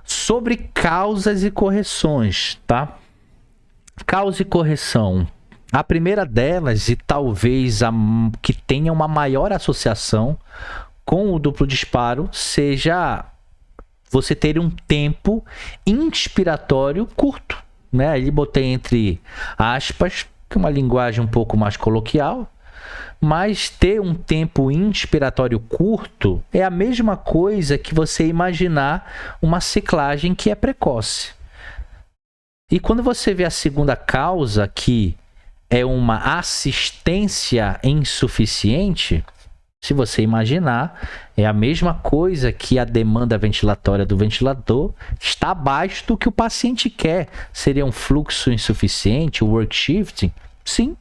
S1: Sobre causas e correções, tá? Causa e correção. A primeira delas, e talvez a que tenha uma maior associação com o duplo disparo, seja você ter um tempo inspiratório curto, né? Aí botei entre aspas, que é uma linguagem um pouco mais coloquial, mas ter um tempo inspiratório curto é a mesma coisa que você imaginar uma ciclagem que é precoce. E quando você vê a segunda causa, que é uma assistência insuficiente, se você imaginar, é a mesma coisa que a demanda ventilatória do ventilador está abaixo do que o paciente quer. Seria um fluxo insuficiente, o work shifting? Sim.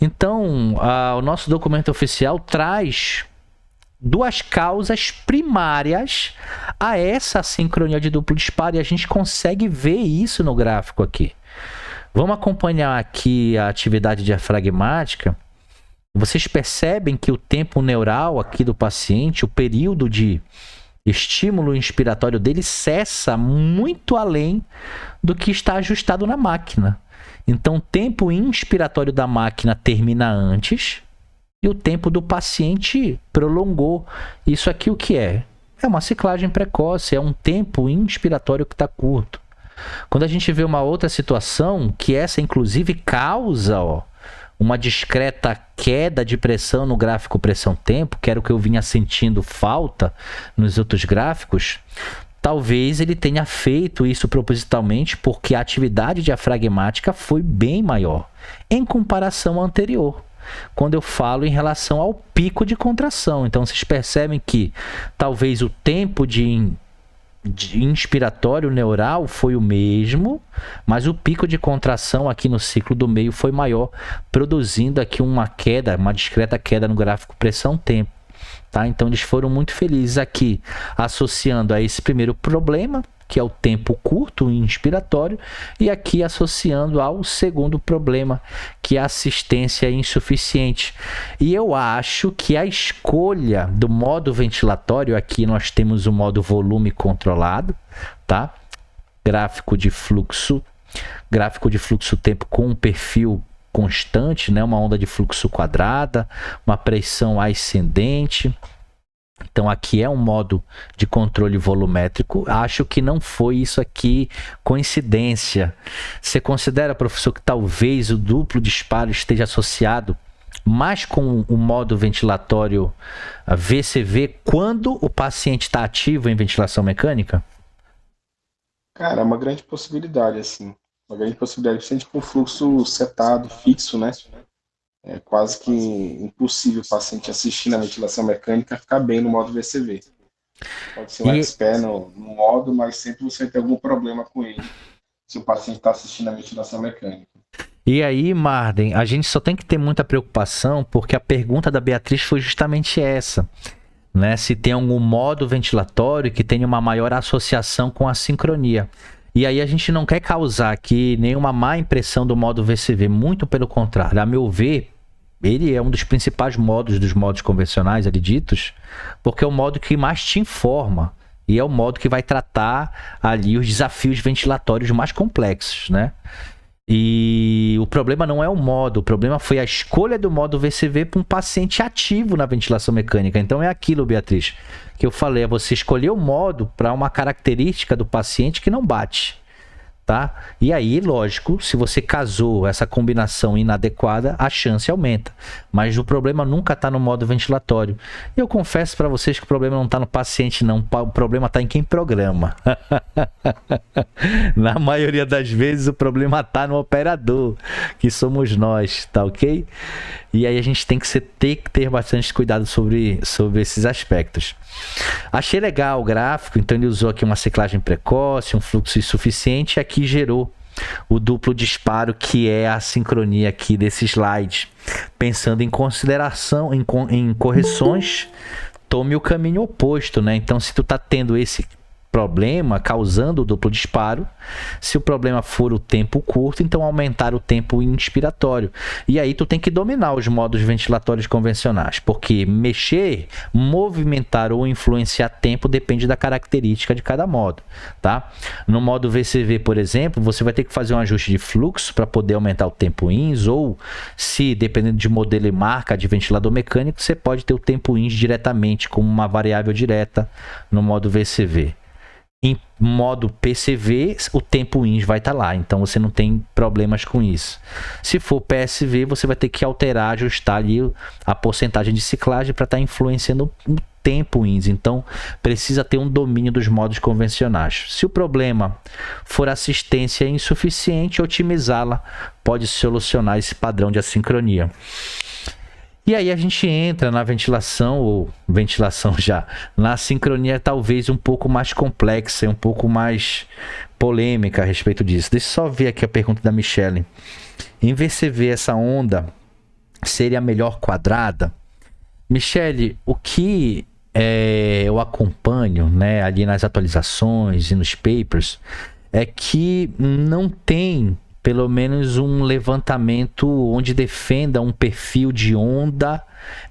S1: Então, o nosso documento oficial traz 2 causas primárias a essa sincronia de duplo disparo, e a gente consegue ver isso no gráfico aqui. Vamos acompanhar aqui a atividade diafragmática. Vocês percebem que o tempo neural aqui do paciente, o período de estímulo inspiratório dele cessa muito além do que está ajustado na máquina. Então, o tempo inspiratório da máquina termina antes e o tempo do paciente prolongou. Isso aqui o que é? É uma ciclagem precoce, é um tempo inspiratório que está curto. Quando a gente vê uma outra situação, que essa inclusive causa uma discreta queda de pressão no gráfico pressão-tempo, que era o que eu vinha sentindo falta nos outros gráficos, talvez ele tenha feito isso propositalmente porque a atividade diafragmática foi bem maior em comparação à anterior, quando eu falo em relação ao pico de contração. Então, vocês percebem que talvez o tempo de inspiratório neural foi o mesmo, mas o pico de contração aqui no ciclo do meio foi maior, produzindo aqui uma queda, uma discreta queda no gráfico pressão-tempo. Tá? Então eles foram muito felizes aqui, associando a esse primeiro problema, que é o tempo curto inspiratório, e aqui associando ao segundo problema, que é a assistência insuficiente. E eu acho que a escolha do modo ventilatório, aqui nós temos o modo volume controlado, tá? Gráfico de fluxo tempo com um perfil constante, né? Uma onda de fluxo quadrada, uma pressão ascendente. Então aqui é um modo de controle volumétrico. Acho que não foi isso aqui coincidência. Você considera, professor, que talvez o duplo disparo esteja associado mais com o modo ventilatório VCV quando o paciente está ativo em ventilação mecânica?
S2: Cara, é uma grande possibilidade, assim. Uma grande possibilidade, principalmente com fluxo setado, fixo, né? É quase que impossível o paciente assistir na ventilação mecânica ficar bem no modo VCV. Pode ser um expert no modo, mas sempre você vai ter algum problema com ele se o paciente está assistindo a ventilação mecânica.
S1: E aí, Marden, a gente só tem que ter muita preocupação, porque a pergunta da Beatriz foi justamente essa, né? Se tem algum modo ventilatório que tenha uma maior associação com a sincronia. E aí a gente não quer causar aqui nenhuma má impressão do modo VCV, muito pelo contrário. A meu ver, ele é um dos principais modos dos modos convencionais ali ditos, porque é o modo que mais te informa e é o modo que vai tratar ali os desafios ventilatórios mais complexos, né? E o problema não é o modo, o problema foi a escolha do modo VCV para um paciente ativo na ventilação mecânica. Então é aquilo, Beatriz, que eu falei, é você escolher o modo para uma característica do paciente que não bate, tá? E aí, lógico, se você casou essa combinação inadequada, a chance aumenta. Mas o problema nunca está no modo ventilatório. Eu confesso para vocês que o problema não está no paciente, não. O problema está em quem programa. Na maioria das vezes, o problema está no operador, que somos nós, tá ok? E aí a gente tem que ter bastante cuidado sobre esses aspectos. Achei legal o gráfico, então ele usou aqui uma ciclagem precoce, um fluxo insuficiente, e aqui gerou o duplo disparo, que é a sincronia aqui desse slide. Pensando em consideração, em correções, tome o caminho oposto, né? Então, se tu tá tendo esse problema causando o duplo disparo. Se o problema for o tempo curto, então aumentar o tempo inspiratório. E aí tu tem que dominar os modos ventilatórios convencionais, porque mexer, movimentar ou influenciar tempo depende da característica de cada modo, tá? No modo VCV, por exemplo, você vai ter que fazer um ajuste de fluxo para poder aumentar o tempo ins, ou se, dependendo de modelo e marca de ventilador mecânico, você pode ter o tempo ins diretamente como uma variável direta no modo VCV. Em modo PCV, o tempo ins vai estar lá, então você não tem problemas com isso. Se for PSV, você vai ter que alterar, ajustar ali a porcentagem de ciclagem para estar influenciando o tempo ins, então precisa ter um domínio dos modos convencionais. Se o problema for assistência insuficiente, otimizá-la pode solucionar esse padrão de assincronia. E aí a gente entra na ventilação já, na sincronia talvez um pouco mais complexa e um pouco mais polêmica a respeito disso. Deixa eu só ver aqui a pergunta da Michele. Em VCV, essa onda seria melhor quadrada? Michele, o que eu acompanho, né, ali nas atualizações e nos papers é que não tem pelo menos um levantamento onde defenda um perfil de onda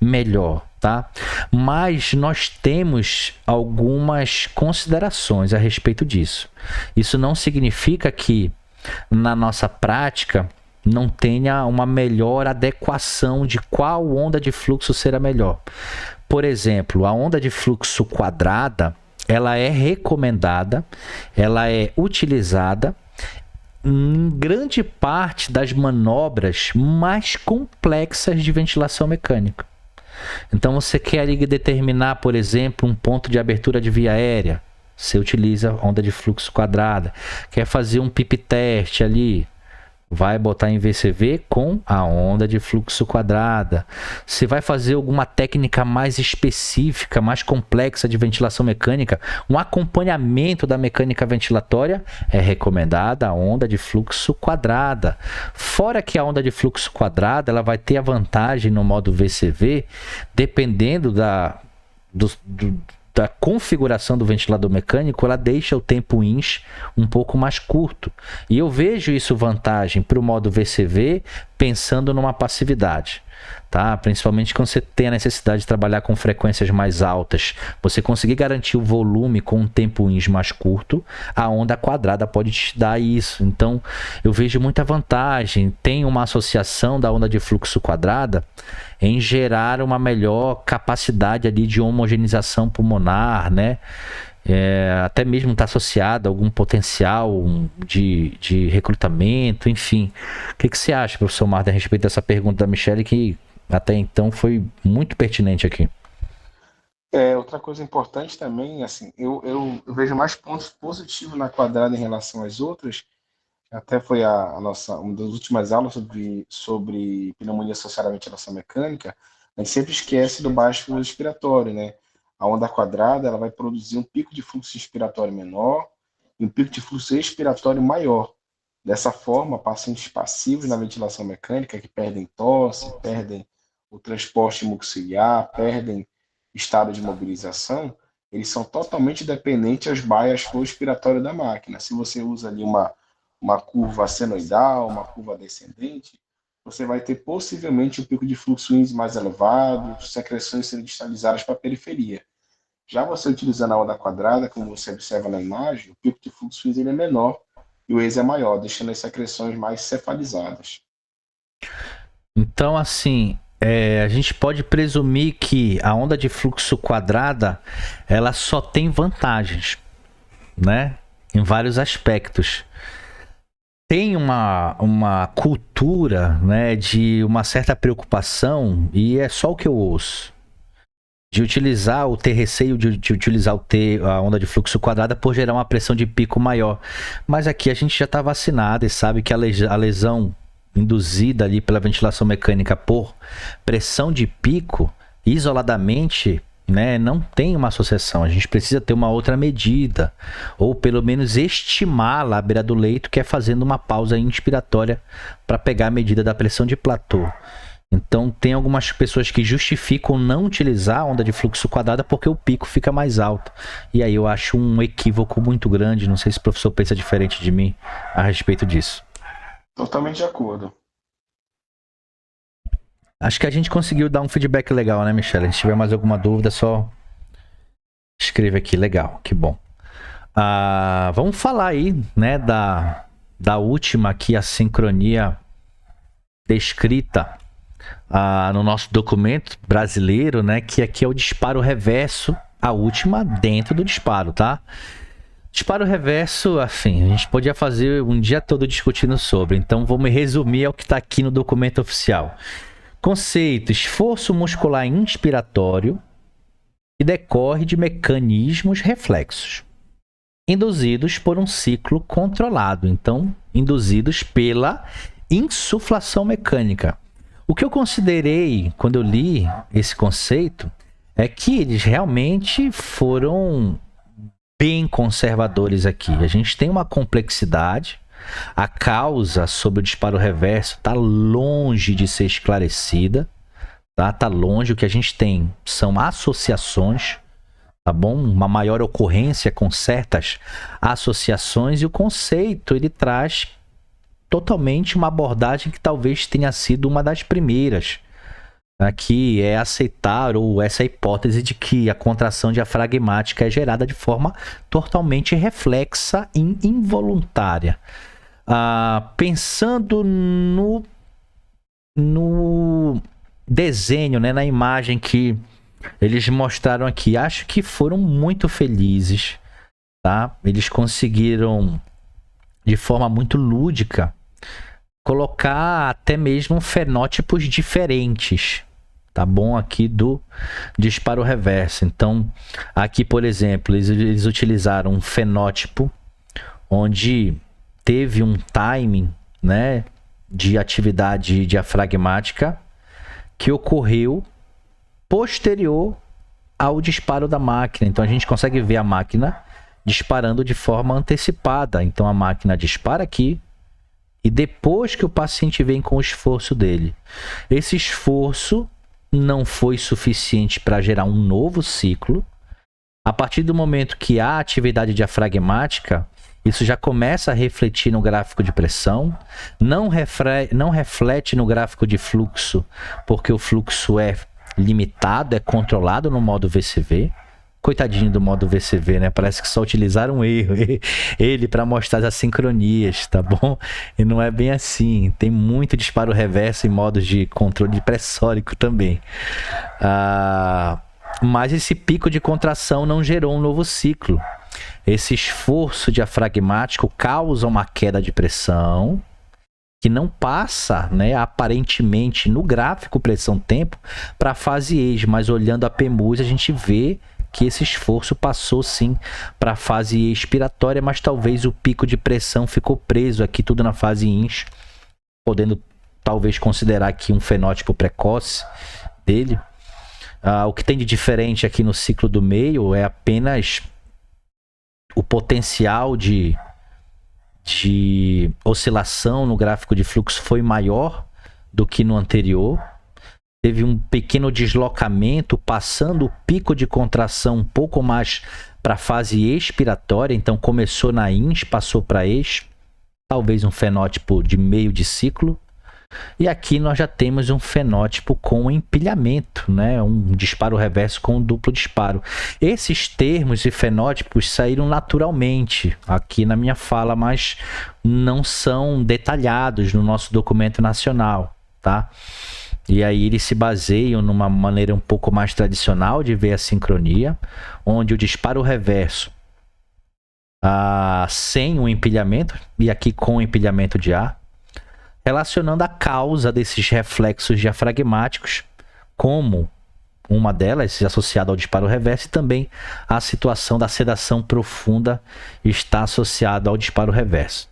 S1: melhor, tá? Mas nós temos algumas considerações a respeito disso. Isso não significa que na nossa prática não tenha uma melhor adequação de qual onda de fluxo será melhor. Por exemplo, a onda de fluxo quadrada, ela é recomendada, ela é utilizada em grande parte das manobras mais complexas de ventilação mecânica. Então você quer ali determinar, por exemplo, um ponto de abertura de via aérea, você utiliza onda de fluxo quadrada. Quer fazer um PIP teste ali, vai botar em VCV com a onda de fluxo quadrada. Se vai fazer alguma técnica mais específica, mais complexa de ventilação mecânica, um acompanhamento da mecânica ventilatória, é recomendada a onda de fluxo quadrada. Fora que a onda de fluxo quadrada, ela vai ter a vantagem no modo VCV, dependendo da configuração do ventilador mecânico, ela deixa o tempo ins um pouco mais curto. E eu vejo isso vantagem para o modo VCV, pensando numa passividade, tá? Principalmente quando você tem a necessidade de trabalhar com frequências mais altas, você conseguir garantir o volume com um tempo ins mais curto, a onda quadrada pode te dar isso. Então eu vejo muita vantagem. Tem uma associação da onda de fluxo quadrada em gerar uma melhor capacidade ali de homogeneização pulmonar, né? Até mesmo está associado a algum potencial de recrutamento, enfim. O que você acha, professor Marta, a respeito dessa pergunta da Michele, que até então foi muito pertinente aqui?
S2: Outra coisa importante também, assim, eu vejo mais pontos positivos na quadrada em relação às outras. Até foi uma das últimas aulas sobre pneumonia associada à ventilação mecânica. A gente sempre esquece do baixo fluxo respiratório, né? A onda quadrada, ela vai produzir um pico de fluxo inspiratório menor e um pico de fluxo expiratório maior. Dessa forma, pacientes passivos na ventilação mecânica, que perdem tosse, perdem o transporte mucociliar, perdem estado de mobilização, eles são totalmente dependentes aos bias flow expiratório da máquina. Se você usa ali uma curva senoidal, uma curva descendente, você vai ter possivelmente um pico de fluxo índice mais elevado, secreções sendo distalizadas para a periferia. Já você utilizando a onda quadrada, como você observa na imagem, o pico de fluxo índice é menor e o EIS é maior, deixando as secreções mais cefalizadas.
S1: Então, assim, a gente pode presumir que a onda de fluxo quadrada, ela só tem vantagens, né? Em vários aspectos. Tem uma cultura, né, de uma certa preocupação, e é só o que eu ouço, de ter receio de utilizar a onda de fluxo quadrada por gerar uma pressão de pico maior. Mas aqui a gente já está vacinado e sabe que a lesão induzida ali pela ventilação mecânica por pressão de pico, isoladamente, né, não tem uma associação. A gente precisa ter uma outra medida, ou pelo menos estimá-la à beira do leito, que é fazendo uma pausa inspiratória para pegar a medida da pressão de platô. Então, tem algumas pessoas que justificam não utilizar a onda de fluxo quadrada porque o pico fica mais alto. E aí eu acho um equívoco muito grande. Não sei se o professor pensa diferente de mim a respeito disso.
S2: Totalmente de acordo.
S1: Acho que a gente conseguiu dar um feedback legal, né, Michele? Se tiver mais alguma dúvida, só escreve aqui. Legal, que bom. Vamos falar aí, né, da última aqui, a sincronia descrita no nosso documento brasileiro, né, que aqui é o disparo reverso, a última dentro do disparo, tá? Disparo reverso, assim, a gente podia fazer um dia todo discutindo sobre, então vou me resumir ao que está aqui no documento oficial. Conceito: esforço muscular inspiratório que decorre de mecanismos reflexos, induzidos por um ciclo controlado, então, induzidos pela insuflação mecânica. O que eu considerei quando eu li esse conceito é que eles realmente foram bem conservadores aqui. A gente tem uma complexidade, a causa sobre o disparo reverso está longe de ser esclarecida, tá? Tá longe. O que a gente tem são associações, tá bom? Uma maior ocorrência com certas associações, e o conceito ele traz totalmente uma abordagem que talvez tenha sido uma das primeiras, que é aceitar ou essa hipótese de que a contração diafragmática é gerada de forma totalmente reflexa e involuntária. Pensando no desenho, né, na imagem que eles mostraram aqui, acho que foram muito felizes, tá? Eles conseguiram, de forma muito lúdica, colocar até mesmo fenótipos diferentes, tá bom? Aqui do disparo reverso. Então, aqui, por exemplo, eles utilizaram um fenótipo onde teve um timing, né, de atividade diafragmática que ocorreu posterior ao disparo da máquina. Então, a gente consegue ver a máquina disparando de forma antecipada. Então, a máquina dispara aqui, e depois que o paciente vem com o esforço dele. Esse esforço não foi suficiente para gerar um novo ciclo. A partir do momento que há atividade diafragmática, isso já começa a refletir no gráfico de pressão, não reflete no gráfico de fluxo, porque o fluxo é limitado, é controlado no modo VCV. Coitadinho do modo VCV, né? Parece que só utilizaram ele para mostrar as assincronias, tá bom? E não é bem assim. Tem muito disparo reverso em modos de controle pressórico também. Mas esse pico de contração não gerou um novo ciclo. Esse esforço diafragmático causa uma queda de pressão que não passa, né, aparentemente no gráfico pressão-tempo para a fase age, mas olhando a PEMUS a gente vê que esse esforço passou sim para a fase expiratória, mas talvez o pico de pressão ficou preso aqui tudo na fase ins, podendo talvez considerar aqui um fenótipo precoce dele. O que tem de diferente aqui no ciclo do meio é apenas o potencial de oscilação no gráfico de fluxo foi maior do que no anterior. Teve um pequeno deslocamento, passando o pico de contração um pouco mais para a fase expiratória. Então começou na ins, passou para ex, talvez um fenótipo de meio de ciclo. E aqui nós já temos um fenótipo com empilhamento, né? Um disparo reverso com um duplo disparo. Esses termos e fenótipos saíram naturalmente aqui na minha fala, mas não são detalhados no nosso documento nacional, tá? E aí eles se baseiam numa maneira um pouco mais tradicional de ver a sincronia, onde o disparo reverso sem o empilhamento, e aqui com o empilhamento de ar, relacionando a causa desses reflexos diafragmáticos, como uma delas associada ao disparo reverso, e também a situação da sedação profunda está associada ao disparo reverso.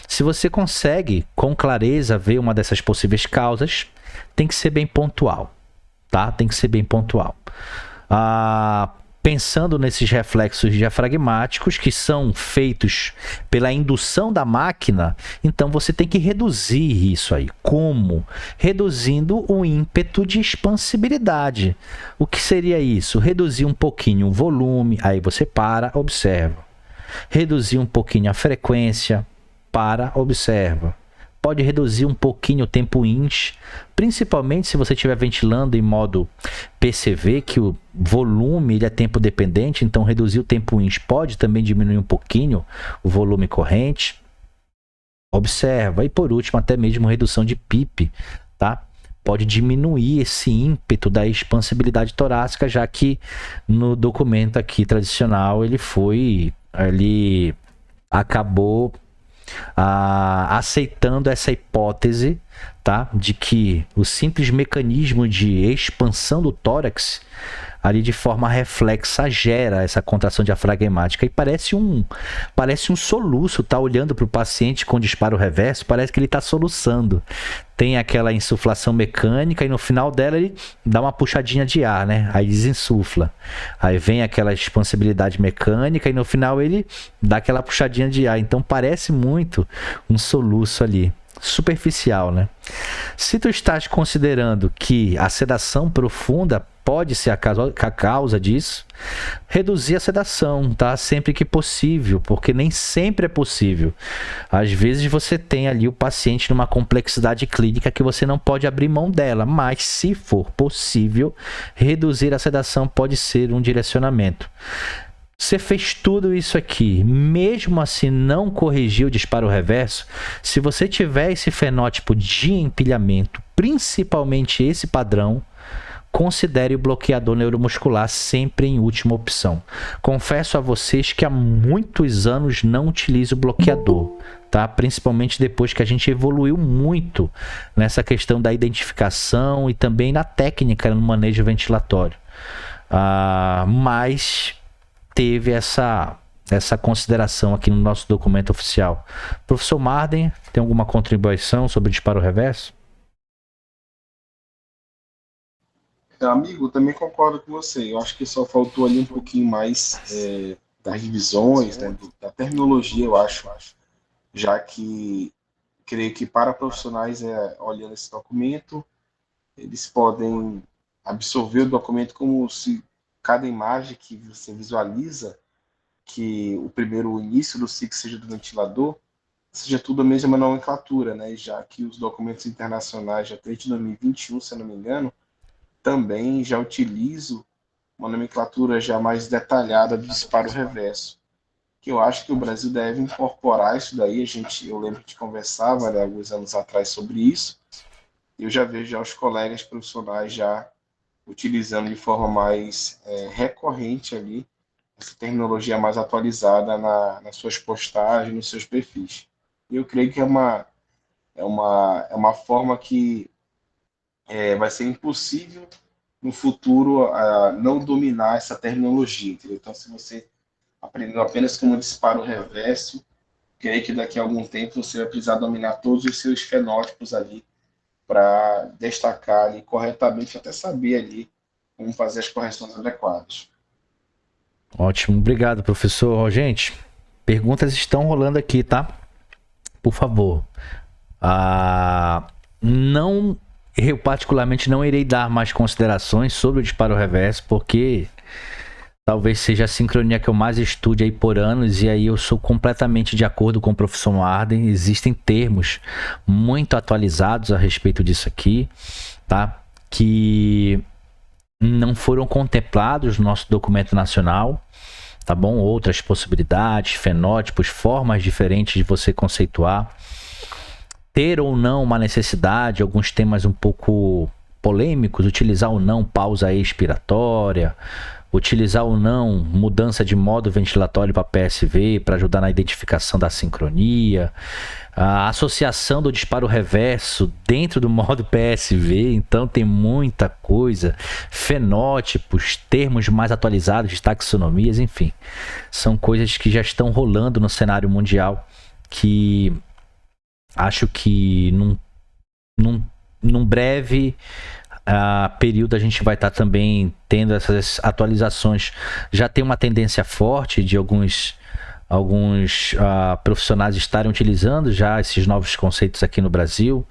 S1: Se você consegue com clareza ver uma dessas possíveis causas, tem que ser bem pontual, tá? Tem que ser bem pontual. pensando nesses reflexos diafragmáticos que são feitos pela indução da máquina, então você tem que reduzir isso aí. Como? Reduzindo o ímpeto de expansibilidade. O que seria isso? Reduzir um pouquinho o volume, aí você para, observa. Reduzir um pouquinho a frequência, para, observa. Pode reduzir um pouquinho o tempo INS, principalmente se você estiver ventilando em modo PCV, que o volume ele é tempo dependente, então reduzir o tempo INS pode também diminuir um pouquinho o volume corrente. Observa. E por último, até mesmo redução de PIP, tá? Pode diminuir esse ímpeto da expansibilidade torácica, já que no documento aqui tradicional ele acabou aceitando essa hipótese, tá? De que o simples mecanismo de expansão do tórax ali de forma reflexa gera essa contração diafragmática e parece um soluço, tá? Olhando para o paciente com disparo reverso, parece que ele está soluçando. Tem aquela insuflação mecânica e no final dela ele dá uma puxadinha de ar, né? Aí desinsufla. Aí vem aquela expansibilidade mecânica e no final ele dá aquela puxadinha de ar. Então parece muito um soluço ali. Superficial, né? Se tu estás considerando que a sedação profunda pode ser a causa disso, reduzir a sedação, tá? Sempre que possível, porque nem sempre é possível. Às vezes você tem ali o paciente numa complexidade clínica que você não pode abrir mão dela, mas se for possível, reduzir a sedação pode ser um direcionamento. Você fez tudo isso aqui, mesmo assim não corrigiu o disparo reverso. Se você tiver esse fenótipo de empilhamento, principalmente esse padrão, considere o bloqueador neuromuscular sempre em última opção. Confesso a vocês que há muitos anos não utilizo o bloqueador, tá? Principalmente depois que a gente evoluiu muito nessa questão da identificação e também na técnica no manejo ventilatório. Mas teve essa consideração aqui no nosso documento oficial. Professor Marden, tem alguma contribuição sobre o disparo reverso?
S2: Amigo, também concordo com você. Eu acho que só faltou ali um pouquinho mais das revisões, né, da terminologia, eu acho. Já que creio que para profissionais, olhando esse documento, eles podem absorver o documento como se cada imagem que você visualiza, que o início do ciclo seja do ventilador, seja tudo a mesma nomenclatura, né? Já que os documentos internacionais, já desde 2021, se eu não me engano, também já utilizo uma nomenclatura já mais detalhada do disparo reverso, que eu acho que o Brasil deve incorporar isso daí. Eu lembro que conversava, né, alguns anos atrás sobre isso, eu já vejo já os colegas profissionais já utilizando de forma mais recorrente ali essa terminologia mais atualizada nas suas postagens, nos seus perfis. Eu creio que é uma forma que vai ser impossível no futuro não dominar essa terminologia, entendeu? Então, se você aprendeu apenas como disparo reverso, creio que daqui a algum tempo você vai precisar dominar todos os seus fenótipos ali para destacar ali corretamente, até saber ali como fazer as correções adequadas.
S1: Ótimo, obrigado, professor. Gente, perguntas estão rolando aqui, tá? Por favor. Eu particularmente não irei dar mais considerações sobre o disparo reverso, porque talvez seja a sincronia que eu mais estude aí por anos, e aí eu sou completamente de acordo com o professor Marden. Existem termos muito atualizados a respeito disso aqui, tá? Que não foram contemplados no nosso documento nacional, tá bom? Outras possibilidades, fenótipos, formas diferentes de você conceituar. Ter ou não uma necessidade, alguns temas um pouco polêmicos, utilizar ou não pausa expiratória, utilizar ou não mudança de modo ventilatório para PSV, para ajudar na identificação da sincronia, a associação do disparo reverso dentro do modo PSV. Então tem muita coisa, fenótipos, termos mais atualizados de taxonomias, enfim, são coisas que já estão rolando no cenário mundial, que acho que num breve período a gente vai estar também tendo essas atualizações. Já tem uma tendência forte de alguns profissionais estarem utilizando já esses novos conceitos aqui no Brasil.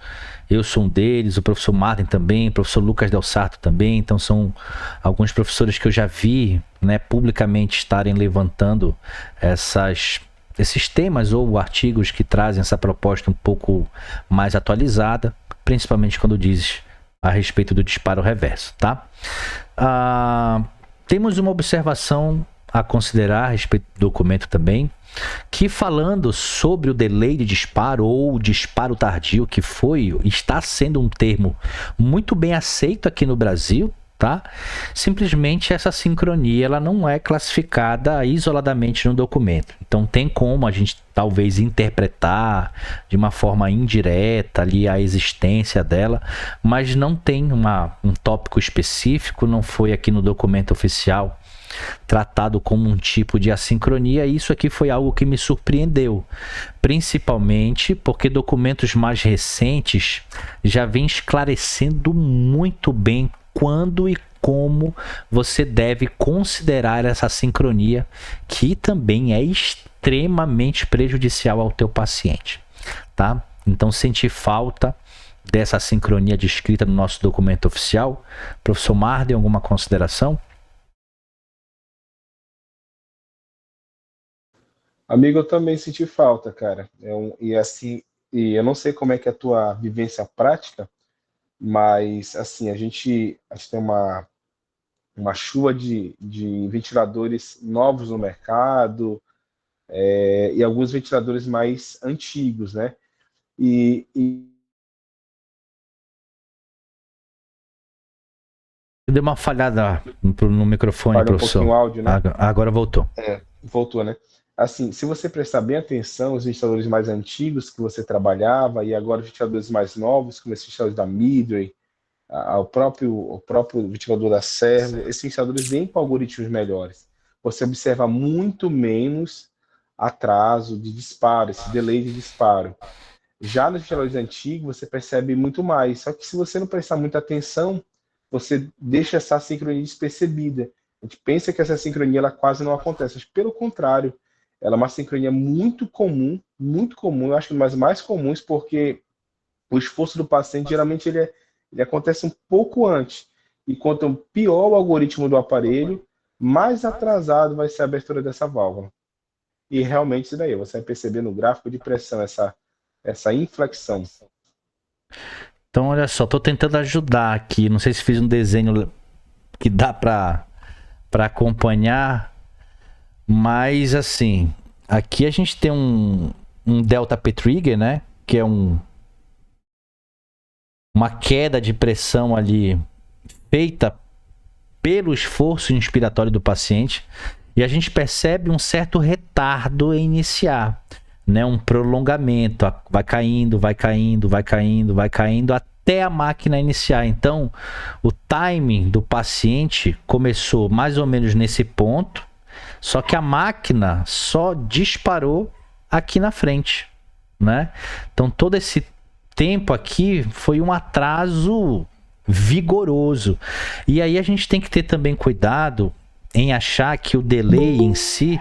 S1: Eu sou um deles, o professor Martin também, o professor Lucas Del Sarto também. Então são alguns professores que eu já vi, né, publicamente estarem levantando esses temas ou artigos que trazem essa proposta um pouco mais atualizada, principalmente quando diz a respeito do disparo reverso, tá? Temos uma observação a considerar a respeito do documento também, que falando sobre o delay de disparo ou disparo tardio, que está sendo um termo muito bem aceito aqui no Brasil, tá? Simplesmente essa sincronia ela não é classificada isoladamente no documento. Então tem como a gente talvez interpretar de uma forma indireta ali a existência dela, mas não tem um tópico específico, não foi aqui no documento oficial tratado como um tipo de assincronia. Isso aqui foi algo que me surpreendeu, principalmente porque documentos mais recentes já vêm esclarecendo muito bem quando e como você deve considerar essa sincronia, que também é extremamente prejudicial ao teu paciente, tá? Então, sentir falta dessa sincronia descrita no nosso documento oficial. Professor Marden, alguma consideração?
S2: Amigo, eu também senti falta, cara. E eu não sei como é que é a tua vivência prática, mas assim, a gente tem uma chuva de ventiladores novos no mercado, e alguns ventiladores mais antigos, né? E
S1: Deu uma falhada no microfone,
S2: falha um
S1: professor.
S2: pouquinho o áudio, né?
S1: Agora voltou.
S2: Voltou, né? Assim, se você prestar bem atenção, os ventiladores mais antigos que você trabalhava e agora os ventiladores mais novos, como esses ventiladores da Midway, o próprio ventilador da Servo, esses ventiladores vêm com algoritmos melhores. Você observa muito menos atraso de disparo, esse delay de disparo. Já nos ventiladores antigos, você percebe muito mais. Só que se você não prestar muita atenção, você deixa essa sincronia despercebida. A gente pensa que essa sincronia ela quase não acontece, mas pelo contrário, ela é uma sincronia muito comum, eu acho que das mais comuns, porque o esforço do paciente geralmente ele acontece um pouco antes. E quanto pior o algoritmo do aparelho, mais atrasado vai ser a abertura dessa válvula. E realmente isso daí, você vai perceber no gráfico de pressão essa inflexão.
S1: Então, olha só, tô tentando ajudar aqui. Não sei se fiz um desenho que dá para acompanhar, mas assim, aqui a gente tem um delta P trigger, né? Que é uma queda de pressão ali feita pelo esforço inspiratório do paciente, e a gente percebe um certo retardo em iniciar, né? Um prolongamento, vai caindo, vai caindo, vai caindo, vai caindo até a máquina iniciar. Então, o timing do paciente começou mais ou menos nesse ponto, só que a máquina só disparou aqui na frente, né? Então, todo esse tempo aqui foi um atraso vigoroso. E aí a gente tem que ter também cuidado em achar que o delay em si,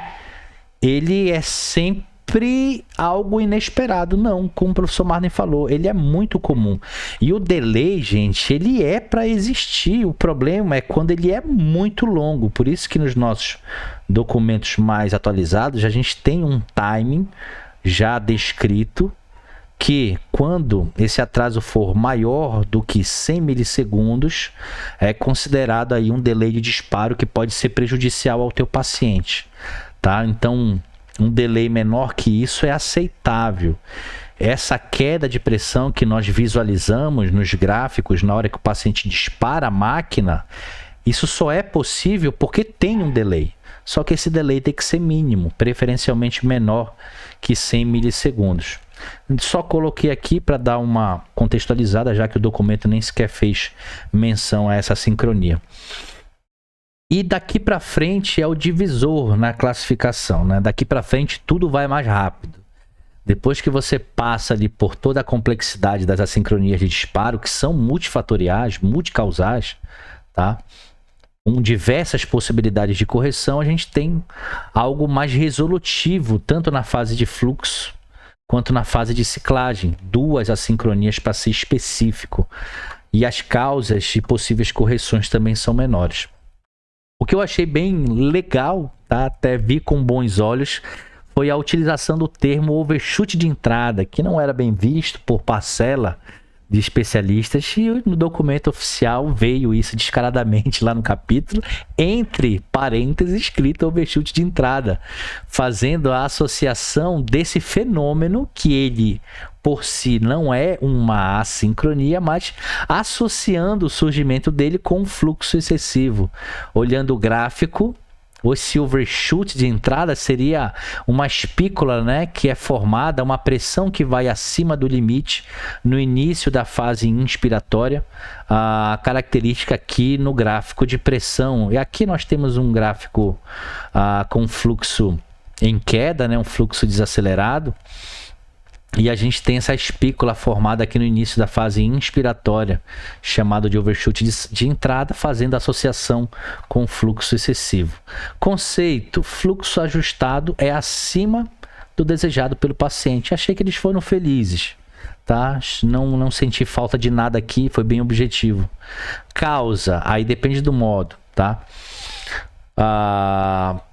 S1: ele é sempre algo inesperado. Não, como o professor Marden falou, ele é muito comum. E o delay, gente, ele é para existir. O problema é quando ele é muito longo. Por isso que nos nossos documentos mais atualizados, a gente tem um timing já descrito, que quando esse atraso for maior do que 100 milissegundos, é considerado aí um delay de disparo que pode ser prejudicial ao teu paciente, tá? Então, um delay menor que isso é aceitável. Essa queda de pressão que nós visualizamos nos gráficos na hora que o paciente dispara a máquina, isso só é possível porque tem um delay. Só que esse delay tem que ser mínimo, preferencialmente menor que 100 milissegundos. Só coloquei aqui para dar uma contextualizada, já que o documento nem sequer fez menção a essa sincronia. E daqui para frente é o divisor na classificação, né? Daqui para frente tudo vai mais rápido. Depois que você passa ali por toda a complexidade das assincronias de disparo, que são multifatoriais, multicausais, tá? Com diversas possibilidades de correção, a gente tem algo mais resolutivo, tanto na fase de fluxo quanto na fase de ciclagem. 2 assincronias para ser específico. E as causas de possíveis correções também são menores. O que eu achei bem legal, tá? Até vi com bons olhos, foi a utilização do termo overshoot de entrada, que não era bem visto por parcela de especialistas, e no documento oficial veio isso descaradamente lá no capítulo, entre parênteses, escrito overshoot de entrada, fazendo a associação desse fenômeno, que ele por si não é uma assincronia, mas associando o surgimento dele com um fluxo excessivo. Olhando o gráfico, esse overshoot de entrada seria uma espícula, né, que é formada, uma pressão que vai acima do limite no início da fase inspiratória, a característica aqui no gráfico de pressão. E aqui nós temos um gráfico com fluxo em queda, né, um fluxo desacelerado. E a gente tem essa espícula formada aqui no início da fase inspiratória, chamado de overshoot de entrada, fazendo associação com fluxo excessivo. Conceito: fluxo ajustado é acima do desejado pelo paciente. Achei que eles foram felizes, tá? Não senti falta de nada aqui, foi bem objetivo. Causa, aí depende do modo, tá?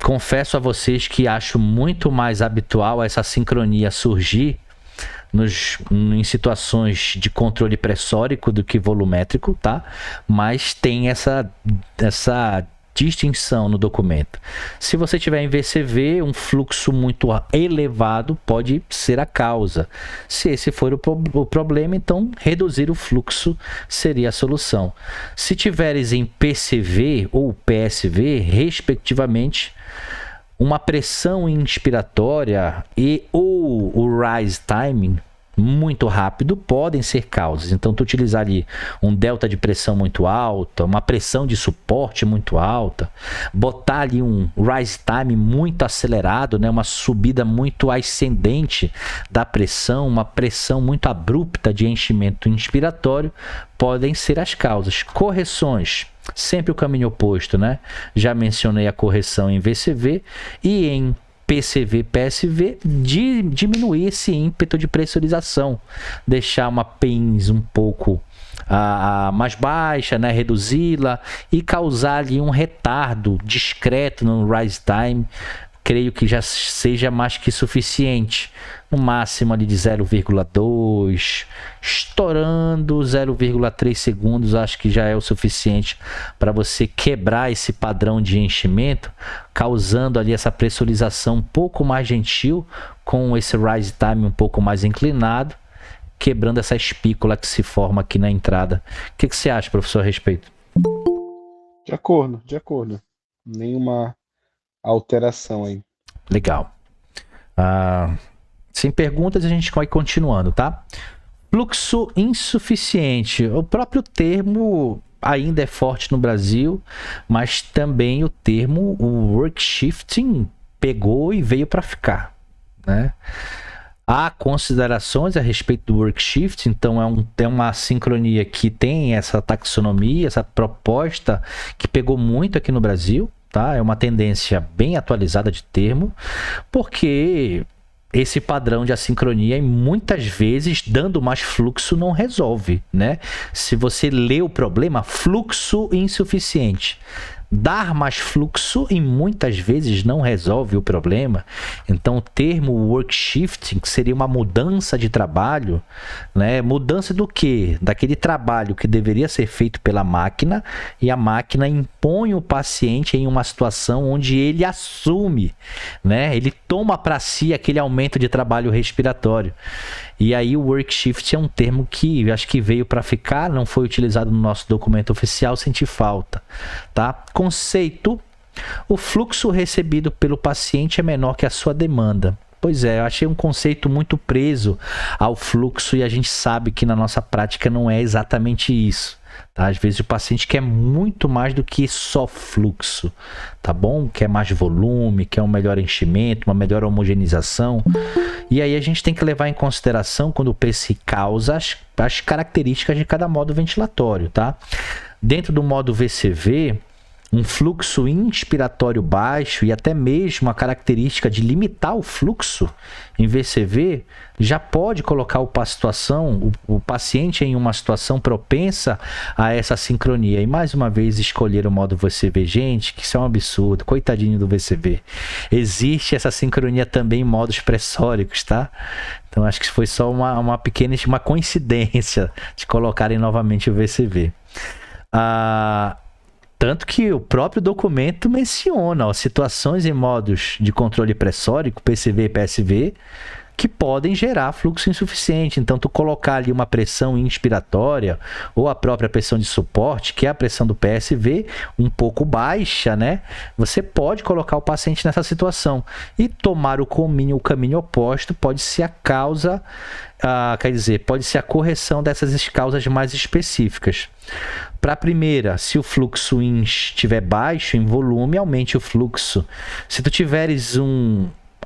S1: Confesso a vocês que acho muito mais habitual essa sincronia surgir em situações de controle pressórico do que volumétrico, tá? Mas tem essa distinção no documento. Se você tiver em VCV, um fluxo muito elevado pode ser a causa. Se esse for o problema, então reduzir o fluxo seria a solução. Se tiveres em PCV ou PSV, respectivamente, uma pressão inspiratória ou o rise timing muito rápido podem ser causas. Então, tu utilizar ali um delta de pressão muito alta, uma pressão de suporte muito alta, botar ali um rise time muito acelerado, né? Uma subida muito ascendente da pressão, uma pressão muito abrupta de enchimento inspiratório, podem ser as causas. Correções, sempre o caminho oposto, né? Já mencionei a correção em VCV e em PCV, PSV, diminuir esse ímpeto de pressurização, deixar uma pens um pouco mais baixa, né? Reduzi-la e causar ali um retardo discreto no rise time. Creio que já seja mais que suficiente, no máximo ali de 0,2, estourando 0,3 segundos, acho que já é o suficiente para você quebrar esse padrão de enchimento, causando ali essa pressurização um pouco mais gentil, com esse rise time um pouco mais inclinado, quebrando essa espícula que se forma aqui na entrada. O que você acha, professor, a respeito?
S2: De acordo. Nenhuma alteração aí.
S1: Legal. Sem perguntas, a gente vai continuando, tá? Fluxo insuficiente. O próprio termo ainda é forte no Brasil, mas também o termo, o work shifting, pegou e veio para ficar, né? Há considerações a respeito do work shift, então é uma sincronia que tem essa taxonomia, essa proposta que pegou muito aqui no Brasil, tá? É uma tendência bem atualizada de termo, porque esse padrão de assincronia, muitas vezes, dando mais fluxo, não resolve, né? Se você lê o problema, fluxo insuficiente. Dar mais fluxo e muitas vezes não resolve o problema. Então o termo work shifting, que seria uma mudança de trabalho, né? Mudança do quê? Daquele trabalho que deveria ser feito pela máquina, e a máquina impõe o paciente em uma situação onde ele assume, né? Ele toma para si aquele aumento de trabalho respiratório. E aí o work shift é um termo que acho que veio para ficar, não foi utilizado no nosso documento oficial, senti falta, tá? Conceito: o fluxo recebido pelo paciente é menor que a sua demanda. Pois é, eu achei um conceito muito preso ao fluxo e a gente sabe que na nossa prática não é exatamente isso, Tá? Às vezes o paciente quer muito mais do que só fluxo, tá bom? Quer mais volume, quer um melhor enchimento, uma melhor homogeneização. E aí a gente tem que levar em consideração, quando o PSI causa, as características de cada modo ventilatório, tá? Dentro do modo VCV, um fluxo inspiratório baixo e até mesmo a característica de limitar o fluxo em VCV já pode colocar o paciente em uma situação propensa a essa sincronia. E mais uma vez escolher o modo VCV, gente, que isso é um absurdo, coitadinho do VCV. Existe essa sincronia também em modos pressóricos, tá? Então acho que foi só uma pequena coincidência de colocarem novamente o VCV. Tanto que o próprio documento menciona situações em modos de controle pressórico, PCV e PSV, que podem gerar fluxo insuficiente. Então, tu colocar ali uma pressão inspiratória ou a própria pressão de suporte, que é a pressão do PSV, um pouco baixa, né? Você pode colocar o paciente nessa situação. E tomar o caminho oposto pode ser a causa, pode ser a correção dessas causas mais específicas. Para a primeira, se o fluxo IN estiver baixo em volume, aumente o fluxo. Se tu tiveres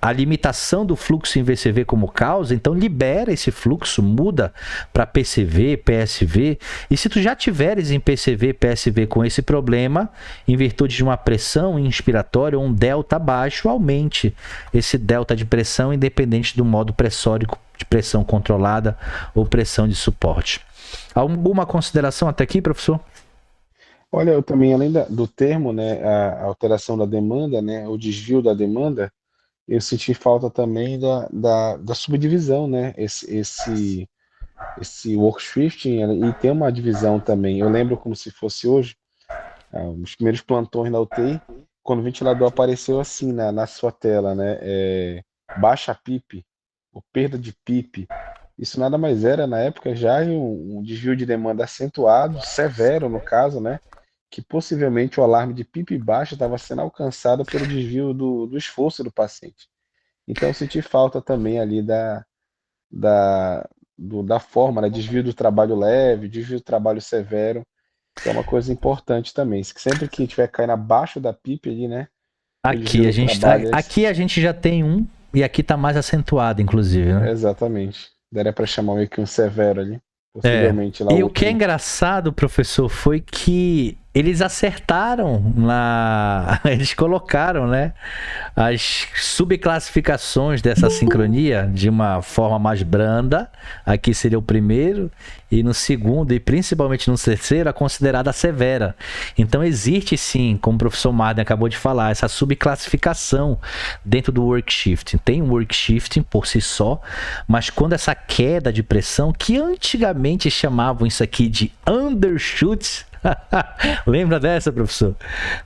S1: a limitação do fluxo em VCV como causa, então libera esse fluxo, muda para PCV, PSV. E se tu já tiveres em PCV, PSV com esse problema, em virtude de uma pressão inspiratória ou um delta baixo, aumente esse delta de pressão independente do modo pressórico, de pressão controlada ou pressão de suporte. Alguma consideração até aqui, professor?
S2: Olha, eu também, além do termo, né, a alteração da demanda, né, o desvio da demanda, eu senti falta também da subdivisão, né, esse work shifting, e tem uma divisão também. Eu lembro como se fosse hoje, os primeiros plantões na UTI, quando o ventilador apareceu assim na sua tela, né, baixa PIP, ou perda de PIP. Isso nada mais era, na época, já um desvio de demanda acentuado, severo no caso, né? Que possivelmente o alarme de PIP baixa estava sendo alcançado pelo desvio do esforço do paciente. Então eu senti falta também ali da forma, né? Desvio do trabalho leve, desvio do trabalho severo, que é uma coisa importante também. Sempre que tiver caindo abaixo da PIP ali, né?
S1: Aqui a gente já tem um, e aqui está mais acentuado, inclusive, né?
S2: Exatamente. Daria para chamar meio que um severo ali, possivelmente. Lá
S1: e o que é engraçado, professor, foi que eles acertaram eles colocaram, né, as subclassificações dessa sincronia de uma forma mais branda. Aqui seria o primeiro, e no segundo e principalmente no terceiro a considerada severa. Então existe sim, como o professor Marden acabou de falar, essa subclassificação dentro do work shifting. Tem um work shifting por si só, mas quando essa queda de pressão, que antigamente chamavam isso aqui de undershoot, lembra dessa, professor?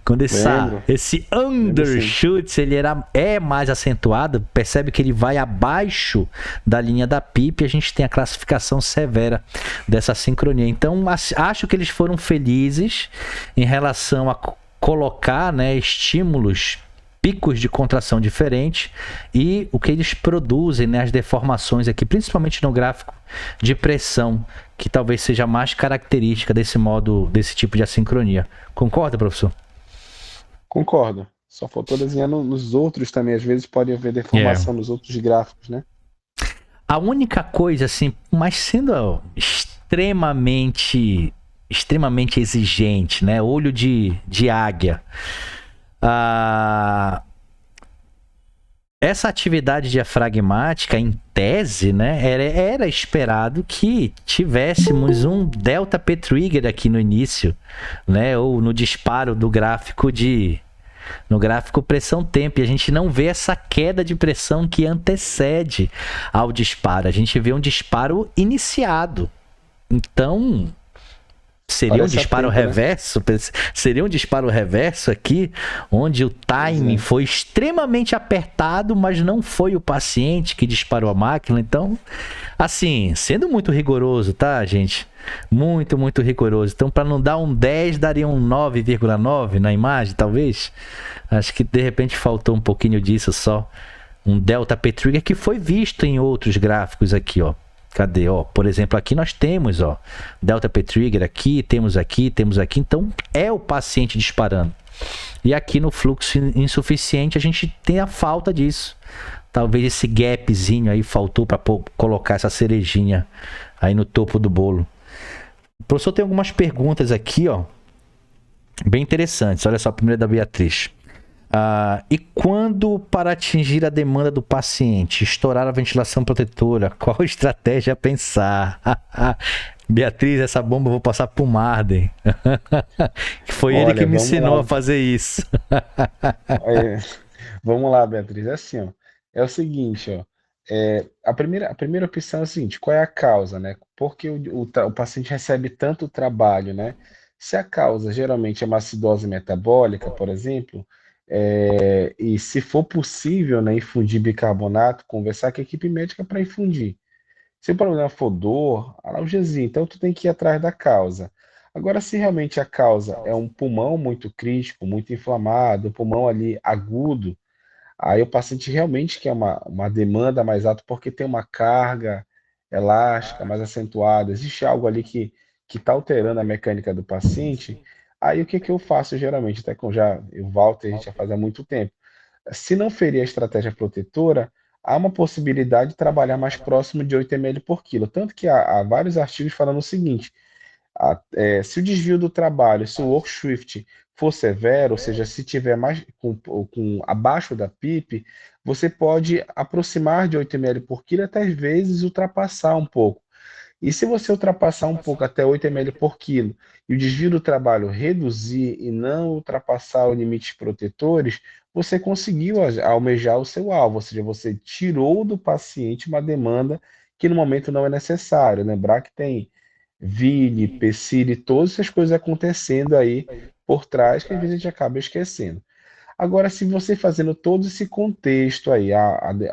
S1: Quando esse undershoot ele é mais acentuado, percebe que ele vai abaixo da linha da PIP, a gente tem a classificação severa dessa sincronia. Então acho que eles foram felizes em relação a colocar, né, estímulos, picos de contração diferentes, e o que eles produzem, né, as deformações aqui, principalmente no gráfico de pressão, que talvez seja mais característica desse tipo de assincronia. Concorda, professor?
S2: Concordo. Só faltou desenhar nos outros também. Às vezes pode haver deformação nos outros gráficos, né?
S1: A única coisa, assim, mas sendo extremamente exigente, né? Olho de águia. Essa atividade diafragmática, em tese, né, era esperado que tivéssemos um delta P trigger aqui no início, né, ou no disparo do gráfico no gráfico pressão-tempo, e a gente não vê essa queda de pressão que antecede ao disparo. A gente vê um disparo iniciado. Então, seria um disparo reverso, né? Seria um disparo reverso aqui, onde o timing foi extremamente apertado, mas não foi o paciente que disparou a máquina. Então, assim, sendo muito rigoroso, tá, gente? Muito, muito rigoroso. Então, para não dar um 10, daria um 9,9 na imagem, talvez. Acho que, de repente, faltou um pouquinho disso só. Um delta P trigger que foi visto em outros gráficos aqui, ó. Cadê? Ó, por exemplo, aqui nós temos, ó, delta P trigger aqui, temos aqui. Então é o paciente disparando. E aqui no fluxo insuficiente a gente tem a falta disso. Talvez esse gapzinho aí faltou para colocar essa cerejinha aí no topo do bolo. O professor tem algumas perguntas aqui, ó, bem interessantes. Olha só, a primeira da Beatriz. E quando, para atingir a demanda do paciente, estourar a ventilação protetora, qual estratégia a pensar? Beatriz, essa bomba eu vou passar pro Marden. Foi ele que me ensinou a fazer isso.
S2: Vamos lá, Beatriz. É assim, ó. É o seguinte, ó. A primeira opção é a seguinte: qual é a causa, né? Por que o paciente recebe tanto trabalho, né? Se a causa geralmente é uma acidose metabólica, por exemplo, e se for possível, né, infundir bicarbonato, conversar com a equipe médica para infundir. Se o problema for dor, analgesia, então tu tem que ir atrás da causa. Agora, se realmente a causa é um pulmão muito crítico, muito inflamado, um pulmão ali agudo, aí o paciente realmente quer uma demanda mais alta porque tem uma carga elástica mais acentuada, existe algo ali que está alterando a mecânica do paciente. Aí o que que eu faço geralmente, até com o Walter, a gente já faz há muito tempo. Se não ferir a estratégia protetora, há uma possibilidade de trabalhar mais próximo de 8 ml por quilo. Tanto que há vários artigos falando o seguinte: se o desvio do trabalho, se o work shift for severo, ou seja, se tiver mais com abaixo da PIP, você pode aproximar de 8 ml por quilo, até às vezes ultrapassar um pouco. E se você ultrapassar um pouco até 8 ml por quilo e o desvio do trabalho reduzir e não ultrapassar os limites protetores, você conseguiu almejar o seu alvo, ou seja, você tirou do paciente uma demanda que no momento não é necessário. Lembrar que tem Vili, Pecile, todas essas coisas acontecendo aí por trás que às vezes a gente acaba esquecendo. Agora, se você fazendo todo esse contexto aí,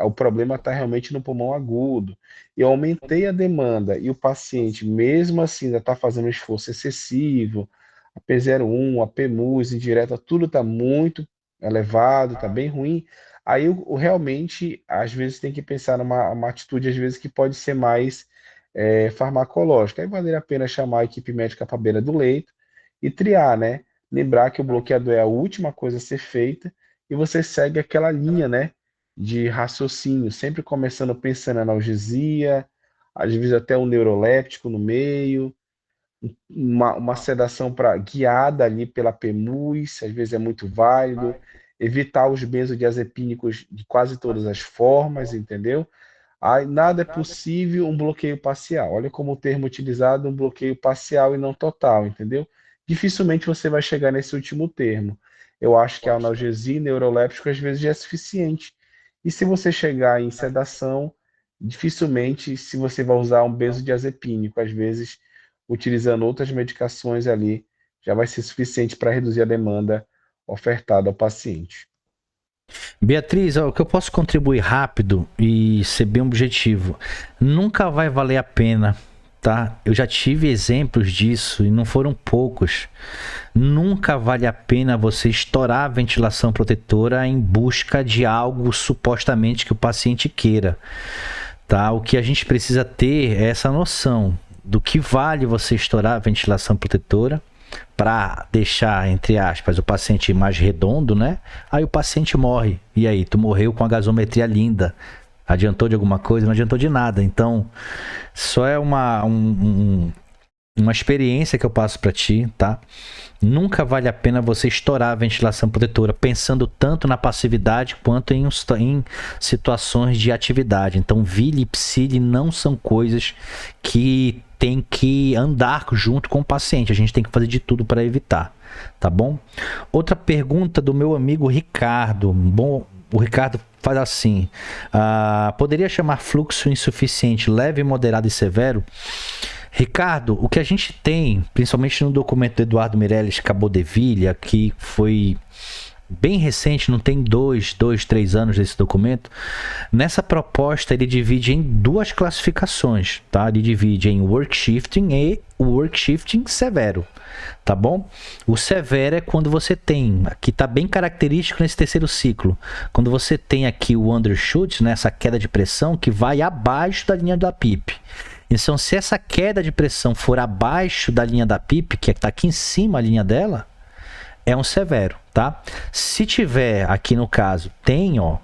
S2: o problema está realmente no pulmão agudo, eu aumentei a demanda e o paciente, mesmo assim, ainda está fazendo um esforço excessivo, a P01, a PMUS indireta, tudo está muito elevado, está bem ruim, aí realmente, às vezes, tem que pensar numa uma atitude, às vezes, que pode ser mais farmacológica. Aí valeria a pena chamar a equipe médica para a beira do leito e triar, né? Lembrar que o bloqueador é a última coisa a ser feita e você segue aquela linha, né, de raciocínio, sempre começando pensando em analgesia, às vezes até um neuroléptico no meio, uma sedação guiada ali pela PEMUS, às vezes é muito válido, evitar os benzodiazepínicos de quase todas as formas, entendeu? Aí nada é possível um bloqueio parcial. Olha como o termo utilizado, um bloqueio parcial e não total, entendeu? Dificilmente você vai chegar nesse último termo. Eu acho que a analgesia neuroléptica às vezes já é suficiente. E se você chegar em sedação, dificilmente se você vai usar um benzodiazepínico, às vezes utilizando outras medicações ali, já vai ser suficiente para reduzir a demanda ofertada ao paciente.
S1: Beatriz, ó, o que eu posso contribuir rápido e ser bem objetivo, nunca vai valer a pena, tá? Eu já tive exemplos disso e não foram poucos. Nunca vale a pena você estourar a ventilação protetora em busca de algo supostamente que o paciente queira, tá? O que a gente precisa ter é essa noção do que vale você estourar a ventilação protetora para deixar, entre aspas, o paciente mais redondo, né? Aí o paciente morre. E aí, tu morreu com a gasometria linda. Adiantou de alguma coisa? Não adiantou de nada. Então, só é uma experiência que eu passo para ti, tá? Nunca vale a pena você estourar a ventilação protetora pensando tanto na passividade quanto em situações de atividade. Então, Vili e Psili não são coisas que tem que andar junto com o paciente. A gente tem que fazer de tudo para evitar, tá bom? Outra pergunta do meu amigo Ricardo. Bom, o Ricardo faz assim: poderia chamar fluxo insuficiente leve, moderado e severo? Ricardo, o que a gente tem, principalmente no documento do Eduardo Meirelles Cabodevilla, que foi bem recente, não tem 3 anos desse documento. Nessa proposta ele divide em 2 classificações, tá? Ele divide em work shifting e work shifting severo, tá bom? O severo é quando você tem, aqui tá bem característico nesse terceiro ciclo, quando você tem aqui o undershoot, né, essa queda de pressão que vai abaixo da linha da PIP. Então, se essa queda de pressão for abaixo da linha da PIP, que está aqui em cima a linha dela, é um severo, tá? Se tiver, aqui no caso, tem, ó,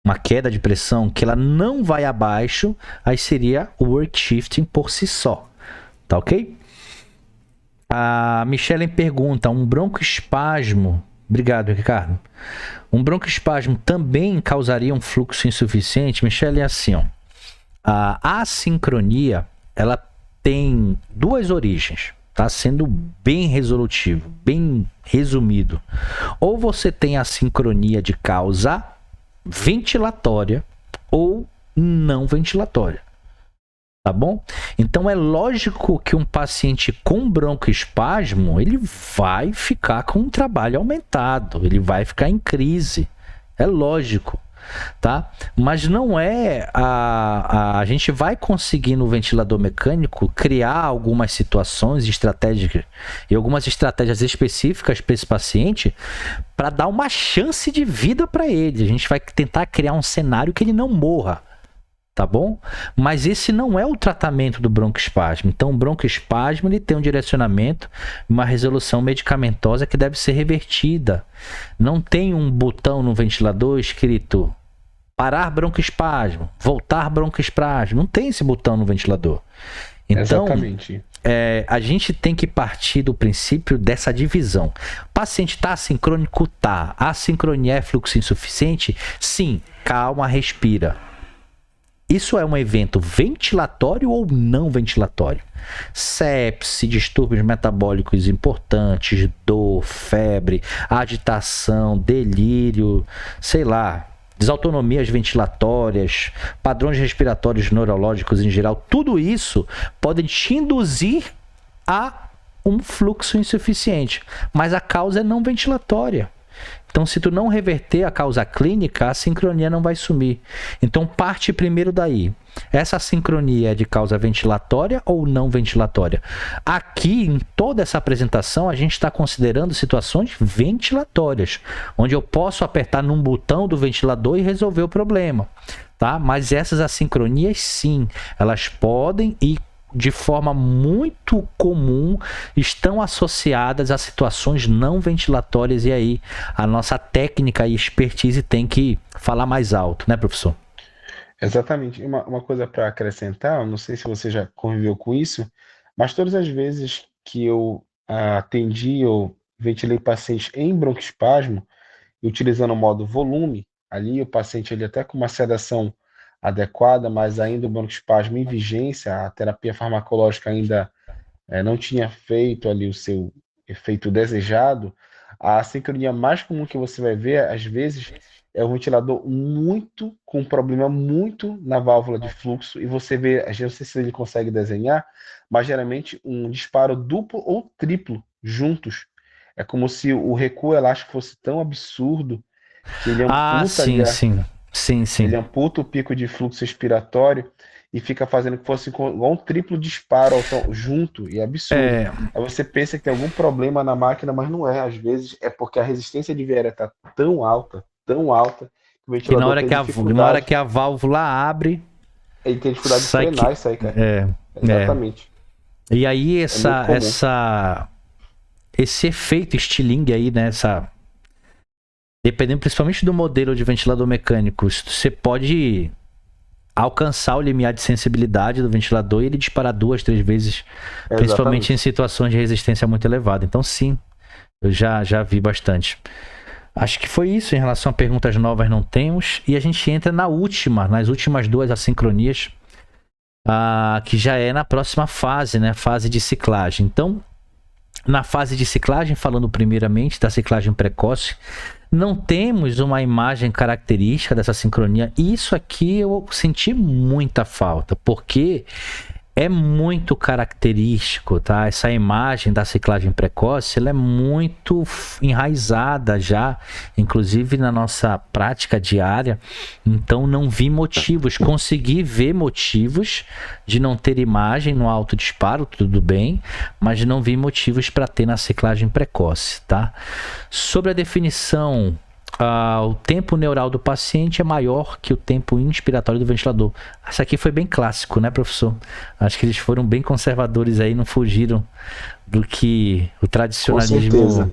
S1: uma queda de pressão que ela não vai abaixo, aí seria o work shifting por si só, tá ok? A Michelle pergunta, um broncoespasmo, obrigado, Ricardo, um broncoespasmo também causaria um fluxo insuficiente? Michelle, é assim, ó, a assincronia, ela tem 2 origens, tá sendo bem resolutivo, bem resumido. Ou você tem a sincronia de causa ventilatória ou não ventilatória, tá bom? Então é lógico que um paciente com broncoespasmo, ele vai ficar com um trabalho aumentado, ele vai ficar em crise, é lógico. Tá? Mas não é a gente vai conseguir no ventilador mecânico criar algumas situações estratégicas e algumas estratégias específicas para esse paciente para dar uma chance de vida para ele. A gente vai tentar criar um cenário que ele não morra, tá bom? Mas esse não é o tratamento do broncoespasmo. Então o broncoespasmo ele tem um direcionamento, uma resolução medicamentosa que deve ser revertida. Não tem um botão no ventilador escrito parar broncoespasmo, voltar broncoespasmo. Não tem esse botão no ventilador. Então, exatamente. A gente tem que partir do princípio dessa divisão. O paciente está assincrônico? Tá. A assincronia é fluxo insuficiente? Sim. Calma, respira. Isso é um evento ventilatório ou não ventilatório? Sepse, distúrbios metabólicos importantes, dor, febre, agitação, delírio, sei lá, desautonomias ventilatórias, padrões respiratórios neurológicos em geral, tudo isso pode te induzir a um fluxo insuficiente, mas a causa é não ventilatória. Então, se tu não reverter a causa clínica, a sincronia não vai sumir. Então, parte primeiro daí. Essa sincronia é de causa ventilatória ou não ventilatória? Aqui, em toda essa apresentação, a gente está considerando situações ventilatórias, onde eu posso apertar num botão do ventilador e resolver o problema, tá? Mas essas assincronias, sim, elas podem e de forma muito comum estão associadas a situações não ventilatórias, e aí a nossa técnica e expertise tem que falar mais alto, né, professor?
S2: Exatamente. Uma coisa para acrescentar, eu não sei se você já conviveu com isso, mas todas as vezes que eu atendi ou ventilei pacientes em broncoespasmo, utilizando o modo volume, ali o paciente ele até com uma sedação adequada, mas ainda o broncoespasmo em vigência, a terapia farmacológica ainda não tinha feito ali o seu efeito desejado, a sincronia mais comum que você vai ver, às vezes, é um ventilador com um problema muito na válvula de fluxo, e você vê, não sei se ele consegue desenhar, mas geralmente um disparo duplo ou triplo juntos. É como se o recuo elástico fosse tão absurdo que ele amputa
S1: sim.
S2: Ele amputa o pico de fluxo respiratório e fica fazendo que fosse igual um triplo disparo junto, e é absurdo. Aí você pensa que tem algum problema na máquina, mas não é. Às vezes é porque a resistência de VRE está tão alta, que o ventilador
S1: na hora que a válvula abre,
S2: ele tem dificuldade de frenar isso aí, cara. Exatamente.
S1: E aí esse efeito estilingue aí, né, dependendo principalmente do modelo de ventilador mecânico, você pode alcançar o limiar de sensibilidade do ventilador e ele disparar 2, 3 vezes, principalmente em situações de resistência muito elevada. Então, sim, eu já vi bastante. Acho que foi isso. Em relação a perguntas novas, não temos. E a gente entra nas últimas 2 assincronias, que já é na próxima fase, né? Fase de ciclagem. Então, na fase de ciclagem, falando primeiramente da ciclagem precoce, não temos uma imagem característica dessa sincronia. Isso aqui eu senti muita falta, porque é muito característico, tá? Essa imagem da ciclagem precoce, ela é muito enraizada já, inclusive na nossa prática diária. Então não vi motivos, consegui ver motivos de não ter imagem no autodisparo, tudo bem, mas não vi motivos para ter na ciclagem precoce, tá? Sobre a definição, o tempo neural do paciente é maior que o tempo inspiratório do ventilador. Essa aqui foi bem clássico, né, professor? Acho que eles foram bem conservadores aí, não fugiram do que o tradicionalismo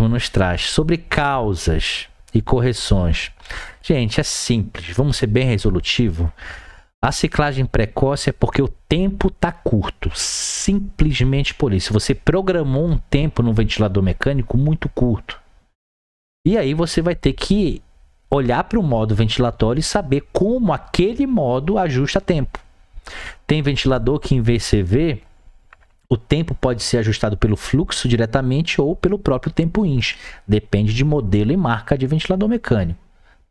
S1: nos traz. Sobre causas e correções. Gente, é simples, vamos ser bem resolutivo. A ciclagem precoce é porque o tempo está curto, simplesmente por isso. Você programou um tempo no ventilador mecânico muito curto. E aí você vai ter que olhar para o modo ventilatório e saber como aquele modo ajusta tempo. Tem ventilador que em VCV, o tempo pode ser ajustado pelo fluxo diretamente ou pelo próprio tempo INS. Depende de modelo e marca de ventilador mecânico,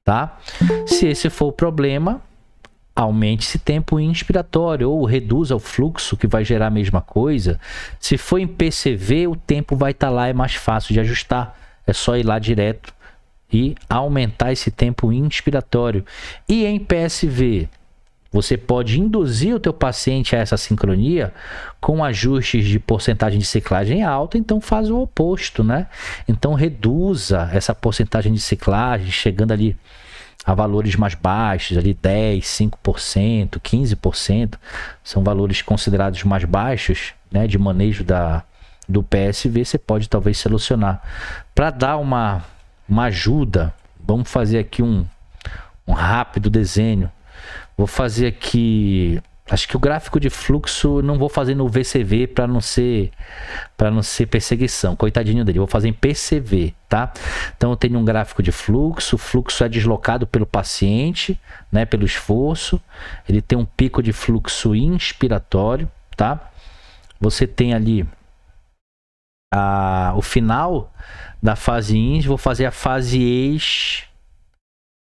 S1: tá? Se esse for o problema, aumente esse tempo inspiratório ou reduza o fluxo, que vai gerar a mesma coisa. Se for em PCV, o tempo vai estar lá, é mais fácil de ajustar. É só ir lá direto e aumentar esse tempo inspiratório. E em PSV, você pode induzir o teu paciente a essa sincronia com ajustes de porcentagem de ciclagem alta, então faz o oposto, né? Então reduza essa porcentagem de ciclagem, chegando ali a valores mais baixos, ali 10%, 5%, 15%, são valores considerados mais baixos, né, de manejo do PSV. Você pode talvez solucionar. Para dar uma ajuda, vamos fazer aqui um rápido desenho. Vou fazer aqui, acho que o gráfico de fluxo não vou fazer no VCV para não ser perseguição, coitadinho dele. Vou fazer em PCV, tá? Então eu tenho um gráfico de fluxo, o fluxo é deslocado pelo paciente, né, pelo esforço. Ele tem um pico de fluxo inspiratório, tá? Você tem ali o final da fase INS, vou fazer a fase ex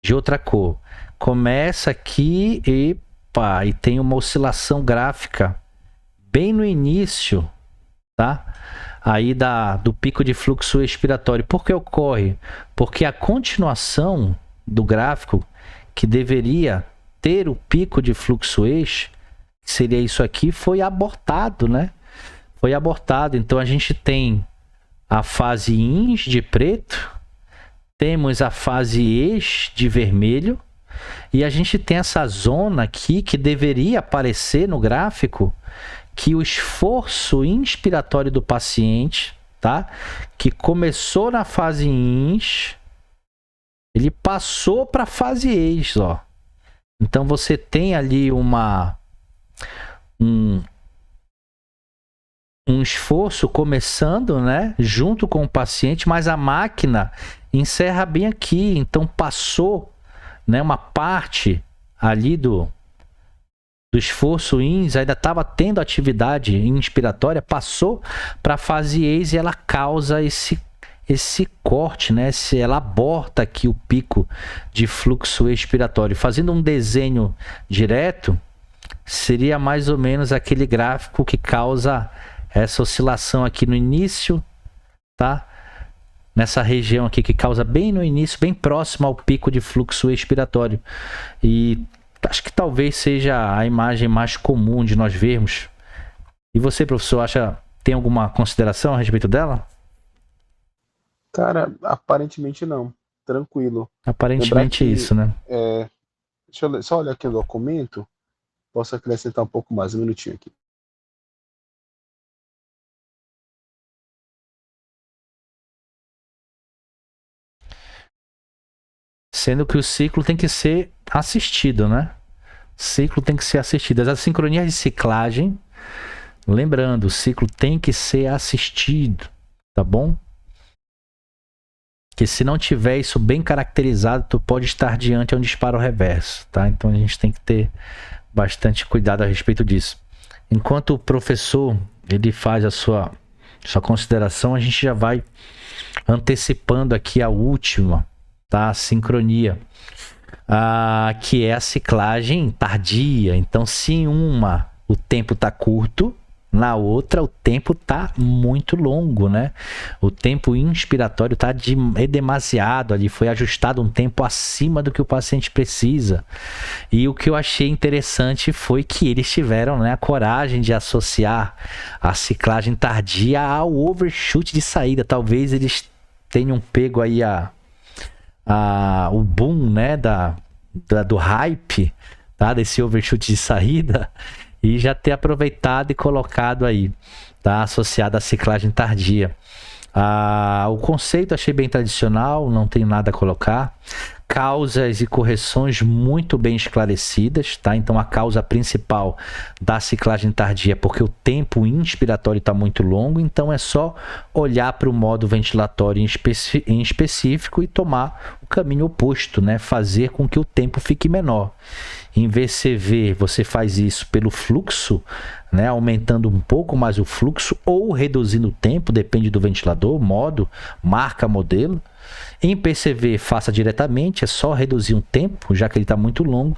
S1: de outra cor. Começa aqui e tem uma oscilação gráfica bem no início, tá? Aí do pico de fluxo expiratório. Por que ocorre? Porque a continuação do gráfico, que deveria ter o pico de fluxo ex, que seria isso aqui, foi abortado, né? Foi abortado. Então a gente tem a fase INS de preto, temos a fase ex de vermelho, e a gente tem essa zona aqui que deveria aparecer no gráfico, que o esforço inspiratório do paciente, tá? Que começou na fase INS, ele passou para a fase ex, ó. Então você tem ali um esforço começando, né, junto com o paciente, mas a máquina encerra bem aqui. Então passou, né, uma parte ali do esforço INS, ainda estava tendo atividade inspiratória, passou para a fase ex e ela causa esse corte, né? Ela aborta aqui o pico de fluxo expiratório. Fazendo um desenho direto, seria mais ou menos aquele gráfico que causa essa oscilação aqui no início, tá? Nessa região aqui que causa bem no início, bem próximo ao pico de fluxo expiratório. E acho que talvez seja a imagem mais comum de nós vermos. E você, professor, tem alguma consideração a respeito dela?
S2: Cara, aparentemente não. Tranquilo.
S1: Aparentemente isso, né?
S2: Deixa eu só olhar aqui o documento. Posso acrescentar um pouco mais, um minutinho aqui.
S1: Sendo que o ciclo tem que ser assistido, né? O ciclo tem que ser assistido. As assincronias de ciclagem, lembrando, o ciclo tem que ser assistido, tá bom? Que se não tiver isso bem caracterizado, tu pode estar diante de um disparo reverso, tá? Então a gente tem que ter bastante cuidado a respeito disso. Enquanto o professor ele faz a sua consideração, a gente já vai antecipando aqui a última, tá? A sincronia. que é a ciclagem tardia. Então, se em uma o tempo está curto, na outra o tempo está muito longo, né? O tempo inspiratório é demasiado ali, foi ajustado um tempo acima do que o paciente precisa. E o que eu achei interessante foi que eles tiveram, né, a coragem de associar a ciclagem tardia ao overshoot de saída. Talvez eles tenham pego aí o boom, né, do hype, tá, desse overshoot de saída, e já ter aproveitado e colocado aí, tá, associado à ciclagem tardia. O conceito achei bem tradicional, não tenho nada a colocar. Causas e correções muito bem esclarecidas, tá? Então a causa principal da ciclagem tardia é porque o tempo inspiratório está muito longo, então é só olhar para o modo ventilatório em específico e tomar o caminho oposto, né? Fazer com que o tempo fique menor. Em VCV, você faz isso pelo fluxo, né, aumentando um pouco mais o fluxo ou reduzindo o tempo, depende do ventilador, modo, marca, modelo. Em PCV, faça diretamente, é só reduzir um tempo, já que ele está muito longo.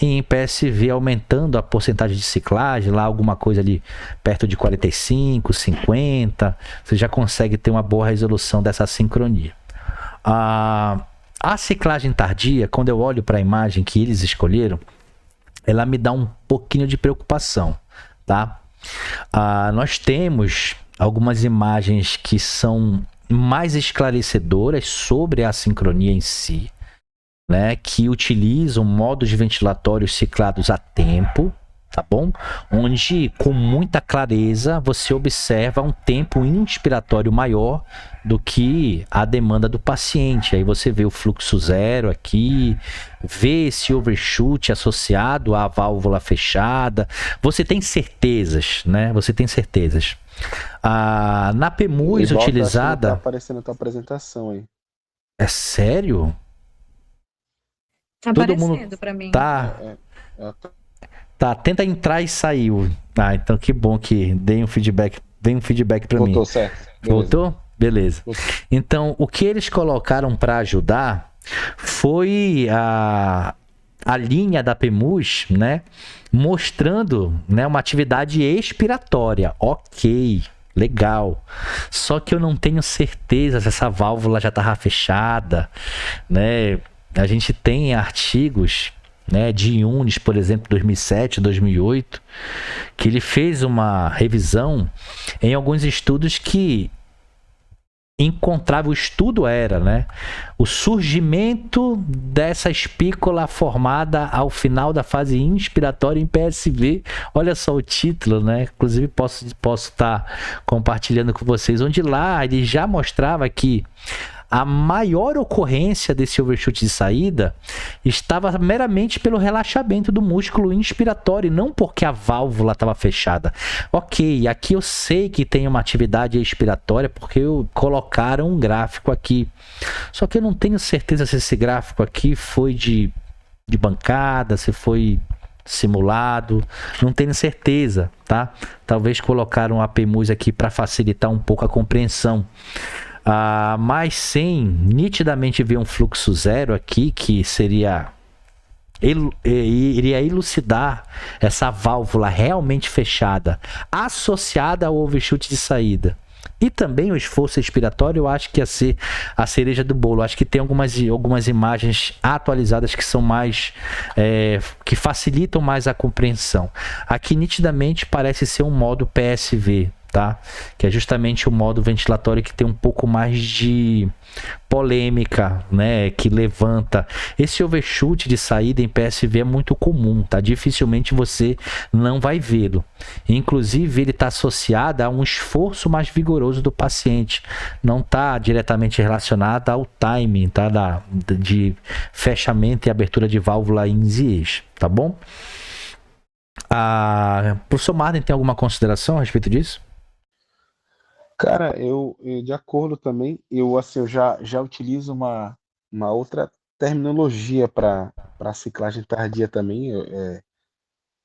S1: E em PSV, aumentando a porcentagem de ciclagem, lá alguma coisa ali perto de 45, 50, você já consegue ter uma boa resolução dessa sincronia. A ciclagem tardia, quando eu olho para a imagem que eles escolheram, ela me dá um pouquinho de preocupação, tá? Nós temos algumas imagens que são mais esclarecedoras sobre a sincronia em si, né? Que utilizam modos ventilatórios ciclados a tempo, tá bom? Onde, com muita clareza, você observa um tempo inspiratório maior do que a demanda do paciente. Aí você vê o fluxo zero aqui, vê esse overshoot associado à válvula fechada. Você tem certezas, né? Você tem certezas. Na PEMUS utilizada...
S2: Tá aparecendo a tua apresentação aí.
S1: É sério?
S3: Tá
S1: Todo
S3: aparecendo
S1: mundo
S3: pra mim.
S1: Tá, tenta entrar e saiu. Então que bom que dei um feedback para mim.
S2: Voltou, certo.
S1: Beleza. Voltou? Beleza. Então, o que eles colocaram para ajudar foi a linha da PEMUS, né, mostrando, né, uma atividade expiratória. Ok, legal. Só que eu não tenho certeza se essa válvula já estava fechada, né? A gente tem artigos, né, de Yunis, por exemplo, 2007, 2008, que ele fez uma revisão em alguns estudos que encontrava, o estudo era, né, o surgimento dessa espícula formada ao final da fase inspiratória em PSV. Olha só o título, né? Inclusive posso estar compartilhando com vocês, onde lá ele já mostrava que a maior ocorrência desse overshoot de saída estava meramente pelo relaxamento do músculo inspiratório, não porque a válvula estava fechada. Ok, aqui eu sei que tem uma atividade expiratória porque colocaram um gráfico aqui. Só que eu não tenho certeza se esse gráfico aqui foi de bancada, se foi simulado, não tenho certeza, tá? Talvez colocaram a PEMUS aqui para facilitar um pouco a compreensão. Mas sem nitidamente ver um fluxo zero aqui, que iria elucidar essa válvula realmente fechada, associada ao overshoot de saída. E também o esforço expiratório, eu acho que ia ser a cereja do bolo. Eu acho que tem algumas imagens atualizadas que são mais... que facilitam mais a compreensão. Aqui nitidamente parece ser um modo PSV, tá? Que é justamente o modo ventilatório que tem um pouco mais de polêmica, né? Que levanta. Esse overshoot de saída em PSV é muito comum, tá? Dificilmente você não vai vê-lo. Inclusive, ele está associado a um esforço mais vigoroso do paciente. Não está diretamente relacionado ao timing, tá? De fechamento e abertura de válvula in ziez, tá bom? Professor Marden, tem alguma consideração a respeito disso?
S2: Cara, eu de acordo também, eu já utilizo uma outra terminologia para ciclagem tardia também,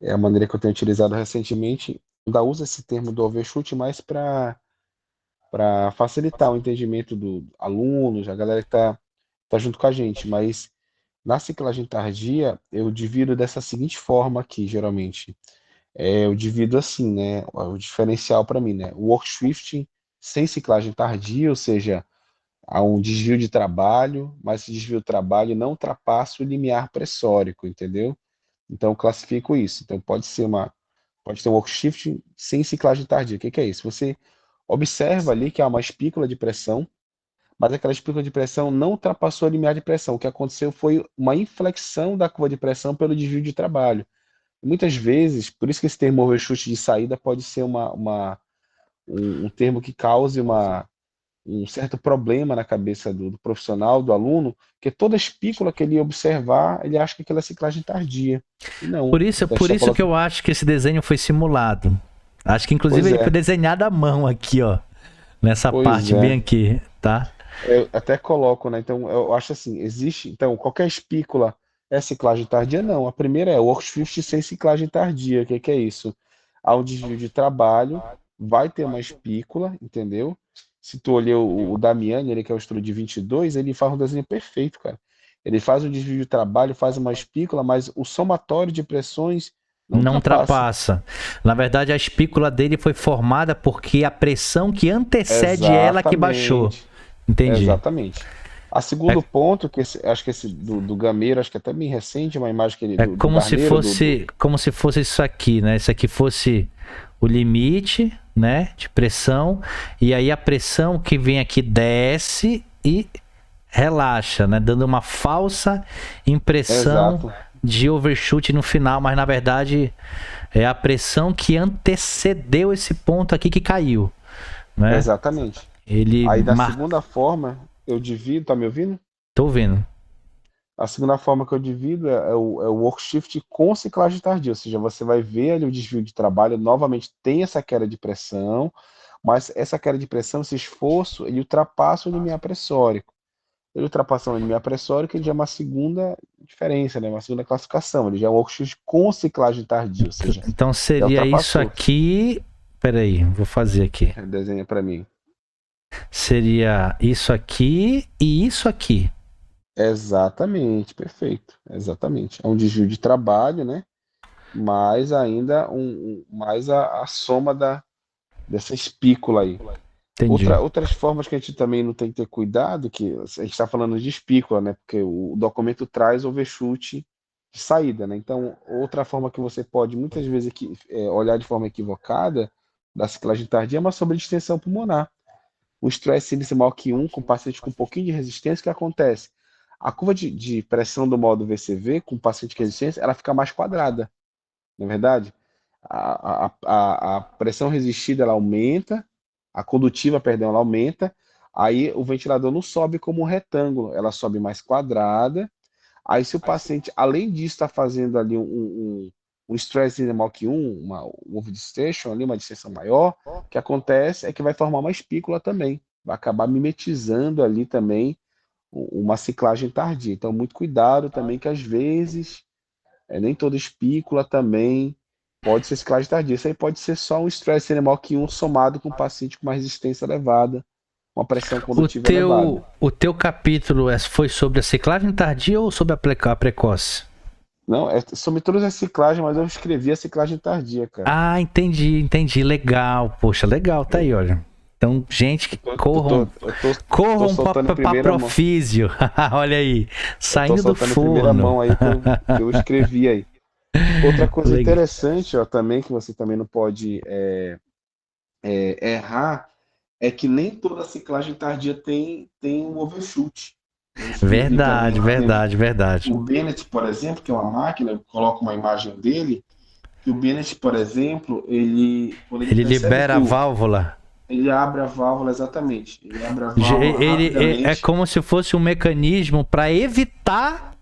S2: é a maneira que eu tenho utilizado recentemente. Eu ainda uso esse termo do overshoot mais para facilitar o entendimento do alunos, a galera que tá junto com a gente, mas Na ciclagem tardia, eu divido dessa seguinte forma aqui, geralmente. Eu divido assim, né? O diferencial para mim, né? O work shifting sem ciclagem tardia, ou seja, há um desvio de trabalho, mas esse desvio de trabalho não ultrapassa o limiar pressórico, entendeu? Então, eu classifico isso. Então, pode ter um work shifting sem ciclagem tardia. O que que é isso? Você observa ali que há uma espícula de pressão, mas aquela espícula de pressão não ultrapassou o limiar de pressão. O que aconteceu foi uma inflexão da curva de pressão pelo desvio de trabalho. Muitas vezes, por isso que esse termo overshoot de saída pode ser um termo que cause um certo problema na cabeça do profissional, do aluno, que toda espícula que ele observar, ele acha que aquela é ciclagem tardia. E não. Então, a gente
S1: Por
S2: está
S1: isso que
S2: colocando.
S1: eu acho que esse desenho foi simulado. Acho que inclusive
S2: Pois
S1: ele foi
S2: é,
S1: desenhado à mão aqui, ó. Nessa
S2: pois
S1: parte bem
S2: é.
S1: aqui, tá?
S2: Eu até coloco, né? Então, eu acho assim, existe. Então, qualquer espícula é ciclagem tardia? Não. A primeira é work shift sem ciclagem tardia. O que que é isso? Há um desvio de trabalho, vai ter uma espícula, entendeu? Se tu olhar o Damiani, ele que é o estudo de 22, ele faz um desenho perfeito, cara. Ele faz um desvio de trabalho, faz uma espícula, mas o somatório de pressões não
S1: Não
S2: ultrapassa.
S1: ultrapassa. Na verdade, a espícula dele foi formada porque a pressão que antecede ela que baixou.
S2: Exatamente.
S1: Entendi.
S2: Exatamente. A
S1: É,
S2: segundo ponto, acho que esse do Gameiro, acho que é até bem recente, uma imagem que ele,
S1: é
S2: do Garneiro,
S1: como se fosse isso aqui, né? Isso aqui fosse o limite, né, de pressão, e aí a pressão que vem aqui desce e relaxa, né, dando uma falsa impressão
S2: exato,
S1: de overshoot no final, mas na verdade é a pressão que antecedeu esse ponto aqui que caiu, né?
S2: exatamente.
S1: Ele
S2: Aí da
S1: mar...
S2: segunda forma, eu divido, tá me ouvindo?
S1: Tô vendo.
S2: A segunda forma que eu divido é o workshift com ciclagem tardia, ou seja, você vai ver ali o desvio de trabalho, novamente tem essa queda de pressão, mas essa queda de pressão, esse esforço, ele ultrapassa o limiar pressórico. Ele ultrapassando o limiar pressórico, ele já é uma segunda diferença, né? Uma segunda classificação. Ele já é um workshoot com ciclagem tardia, ou seja,
S1: Então
S2: já
S1: seria isso
S2: ultrapassou.
S1: aqui. Peraí, vou fazer aqui.
S2: Desenha para mim.
S1: Seria isso aqui e isso aqui.
S2: Exatamente, perfeito. Exatamente. É um desvio de trabalho, né? Mas ainda mais a soma dessa espícula aí.
S1: Entendi.
S2: Outras formas que a gente também não tem que ter cuidado, que a gente está falando de espícula, né? Porque o documento traz overshoot de saída, né? Então, outra forma que você pode muitas vezes olhar de forma equivocada da ciclagem tardia é uma sobredistensão pulmonar. O estresse índice maior que 1, com paciente com um pouquinho de resistência, o que acontece? A curva de pressão do modo VCV, com paciente com resistência, ela fica mais quadrada, não é verdade? A pressão resistida ela aumenta, a condutiva, perdão, ela aumenta, aí o ventilador não sobe como um retângulo, ela sobe mais quadrada. Aí, se o paciente, além disso, está fazendo ali um stress maior que um overdistation, ali, uma distensão maior, o que acontece é que vai formar uma espícula também, vai acabar mimetizando ali também uma ciclagem tardia. Então, muito cuidado também, que às vezes nem toda espícula também pode ser ciclagem tardia. Isso aí pode ser só um estresse maior que somado com um paciente com uma resistência elevada, uma pressão condutiva elevada.
S1: O teu capítulo foi sobre a ciclagem tardia ou sobre a precoce?
S2: Não, sobre todas as ciclagens, mas eu escrevi a ciclagem tardia, cara.
S1: Ah, entendi, entendi. Legal. Poxa, legal, tá aí, olha. Então, gente,
S2: Eu tô, eu
S1: corram,
S2: tô, eu tô, tô
S1: corram
S2: soltando em
S1: pra
S2: primeira mão.
S1: Profísio. Olha aí,
S2: Eu tô
S1: saindo do
S2: soltando em primeira
S1: forno.
S2: mão aí que eu escrevi aí. Outra coisa
S1: Legal.
S2: interessante, ó, também, que você também não pode errar, é que nem toda ciclagem tardia tem um overshoot. Eu escrevi também
S1: Verdade,
S2: lá dentro.
S1: verdade, verdade.
S2: O Bennett, por exemplo, que é uma máquina, eu coloco uma imagem dele, que o Bennett, por exemplo, quando ele
S1: Ele
S2: percebe
S1: libera
S2: que
S1: a válvula.
S2: ele abre a válvula exatamente, ele abre a válvula
S1: É
S2: rapidamente,
S1: como se fosse um mecanismo para evitar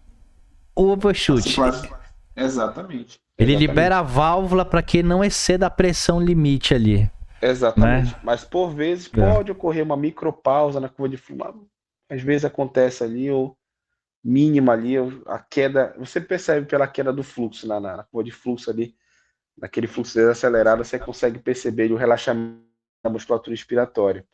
S1: o
S2: a
S1: overshoot.
S2: ciclagem. Exatamente,
S1: Ele libera a
S2: exatamente,
S1: válvula para que não exceda a pressão limite ali, né?
S2: exatamente. Mas por vezes
S1: É.
S2: pode ocorrer uma micropausa na curva de fluxo. Às vezes acontece ali, ou mínima ali, ou a queda. Você percebe pela queda do fluxo na curva de fluxo ali, naquele fluxo desacelerado, você consegue perceber o relaxamento da musculatura respiratória.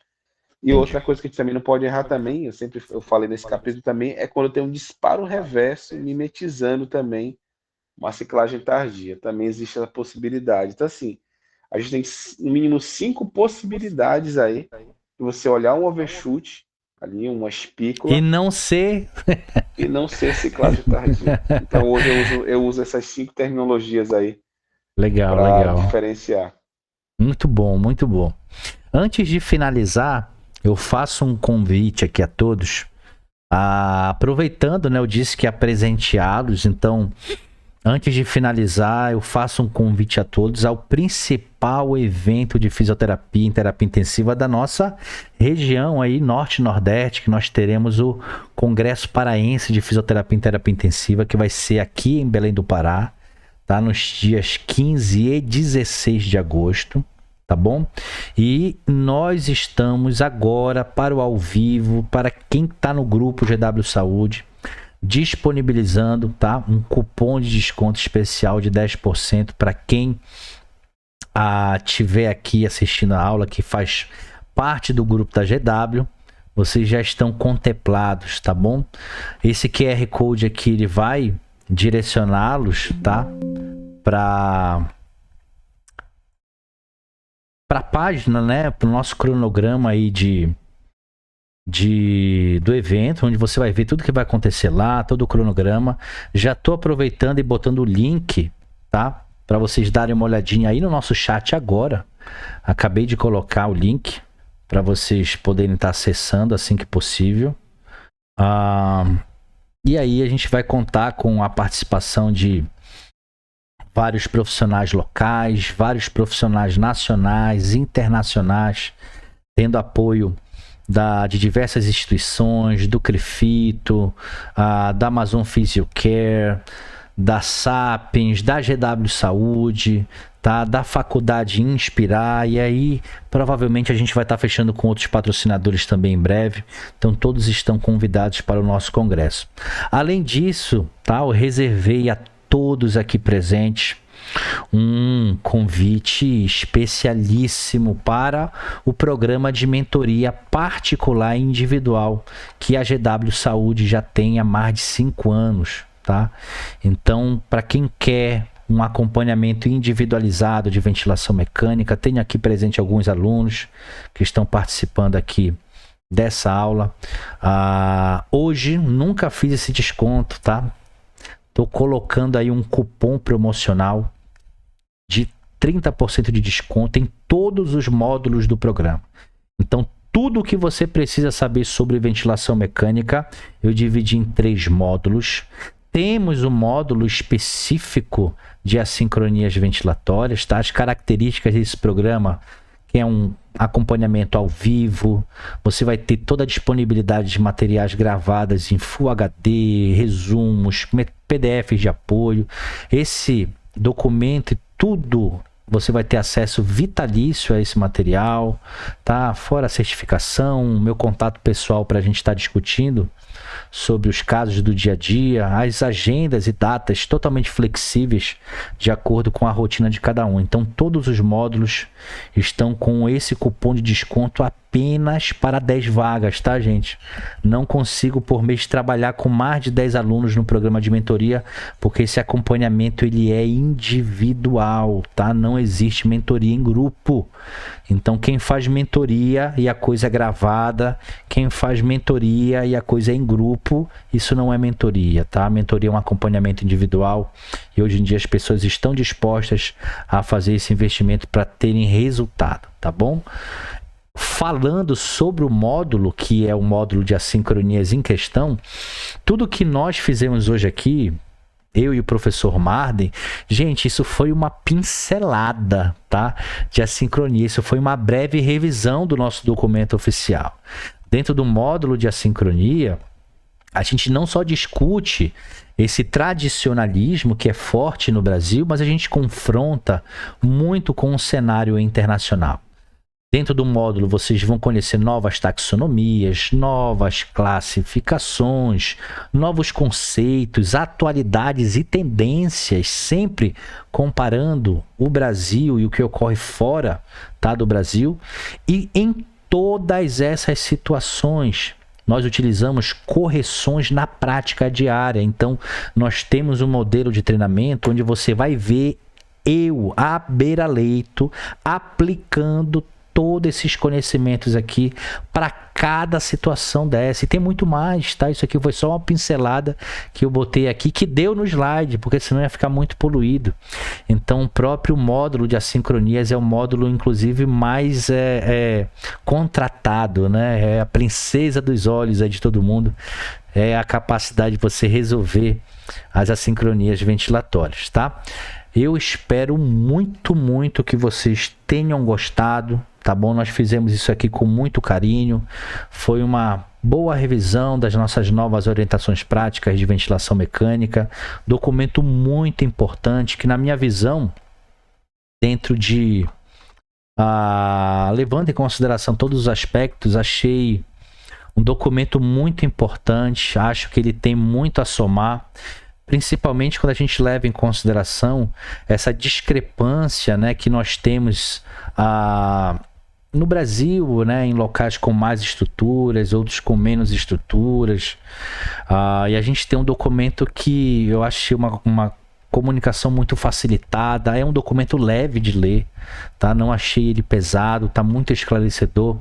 S2: E outra coisa que a gente também não pode errar também, eu falei nesse capítulo também, é quando tem um disparo reverso mimetizando também uma ciclagem tardia. Também existe essa possibilidade. Então, assim, a gente tem no mínimo 5 possibilidades aí de você olhar um overshoot, ali, uma espícula,
S1: E não ser.
S2: e não ser ciclagem tardia. Então, hoje eu uso essas 5 terminologias aí
S1: Legal,
S2: para
S1: legal.
S2: diferenciar.
S1: Muito bom, muito bom. Antes de finalizar, eu faço um convite aqui a todos. Aproveitando, né? Eu disse que ia presenteá-los, então, antes de finalizar, eu faço um convite a todos ao principal evento de fisioterapia em terapia intensiva da nossa região aí, Norte e Nordeste, que nós teremos o Congresso Paraense de Fisioterapia em Terapia Intensiva, que vai ser aqui em Belém do Pará, tá? Nos dias 15 e 16 de agosto. Tá bom? E nós estamos agora para o ao vivo, para quem está no grupo GW Saúde, disponibilizando, tá? Um cupom de desconto especial de 10% para quem tiver aqui assistindo a aula, que faz parte do grupo da GW. Vocês já estão contemplados, tá bom? Esse QR Code aqui, ele vai direcioná-los, tá? Para a página, né, para o nosso cronograma aí do evento, onde você vai ver tudo que vai acontecer lá, todo o cronograma. Já tô aproveitando e botando o link, tá, para vocês darem uma olhadinha aí no nosso chat agora. Acabei de colocar o link para vocês poderem estar acessando assim que possível. E aí a gente vai contar com a participação de vários profissionais locais, vários profissionais nacionais, internacionais, tendo apoio de diversas instituições, do CREFITO, da Amazon Physiocare, da Sapiens, da GW Saúde, tá? Da Faculdade Inspirar, e aí provavelmente a gente vai estar fechando com outros patrocinadores também em breve, então todos estão convidados para o nosso congresso. Além disso, tá? Eu reservei a todos aqui presentes um convite especialíssimo para o programa de mentoria particular e individual que a GW Saúde já tem há mais de 5 anos, tá? Então, para quem quer um acompanhamento individualizado de ventilação mecânica, tenho aqui presente alguns alunos que estão participando aqui dessa aula. Hoje nunca fiz esse desconto, tá? Estou colocando aí um cupom promocional de 30% de desconto em todos os módulos do programa. Então, tudo o que você precisa saber sobre ventilação mecânica, eu dividi em 3 módulos. Temos um módulo específico de assincronias ventilatórias, tá? As características desse programa, que é um acompanhamento ao vivo, você vai ter toda a disponibilidade de materiais gravados em Full HD, resumos, PDFs de apoio. Esse documento e tudo, você vai ter acesso vitalício a esse material, tá? Fora a certificação, meu contato pessoal para a gente estar discutindo sobre os casos do dia a dia, as agendas e datas totalmente flexíveis de acordo com a rotina de cada um. Então, todos os módulos estão com esse cupom de desconto apenas para 10 vagas, tá, gente? Não consigo por mês trabalhar com mais de 10 alunos no programa de mentoria, porque esse acompanhamento ele é individual, tá? Não existe mentoria em grupo. Então, quem faz mentoria e a coisa é gravada, quem faz mentoria e a coisa é em grupo, isso não é mentoria, tá? Mentoria é um acompanhamento individual e hoje em dia as pessoas estão dispostas a fazer esse investimento para terem resultado, tá bom? Falando sobre o módulo, que é o módulo de assincronias em questão, tudo que nós fizemos hoje aqui, eu e o professor Marden, gente, isso foi uma pincelada, tá? De assincronia, isso foi uma breve revisão do nosso documento oficial. Dentro do módulo de assincronia, a gente não só discute esse tradicionalismo que é forte no Brasil, mas a gente confronta muito com o cenário internacional. Dentro do módulo, vocês vão conhecer novas taxonomias, novas classificações, novos conceitos, atualidades e tendências, sempre comparando o Brasil e o que ocorre fora, tá, do Brasil. E em todas essas situações, nós utilizamos correções na prática diária. Então, nós temos um modelo de treinamento onde você vai ver eu, à beira-leito, aplicando todos esses conhecimentos aqui para cada situação dessa. E tem muito mais, tá? Isso aqui foi só uma pincelada que eu botei aqui, que deu no slide, porque senão ia ficar muito poluído. Então, o próprio módulo de assincronias é o módulo, inclusive, mais contratado, né? É a princesa dos olhos aí de todo mundo. É a capacidade de você resolver as assincronias ventilatórias, tá? Eu espero muito, muito que vocês tenham gostado, tá bom? Nós fizemos isso aqui com muito carinho. Foi uma boa revisão das nossas novas orientações práticas de ventilação mecânica. Documento muito importante que, na minha visão, dentro de... levando em consideração todos os aspectos, achei um documento muito importante. Acho que ele tem muito a somar, principalmente quando a gente leva em consideração essa discrepância, né, que nós temos no Brasil, né, em locais com mais estruturas, outros com menos estruturas. E a gente tem um documento que eu achei uma comunicação muito facilitada. É um documento leve de ler, tá? Não achei ele pesado, tá muito esclarecedor.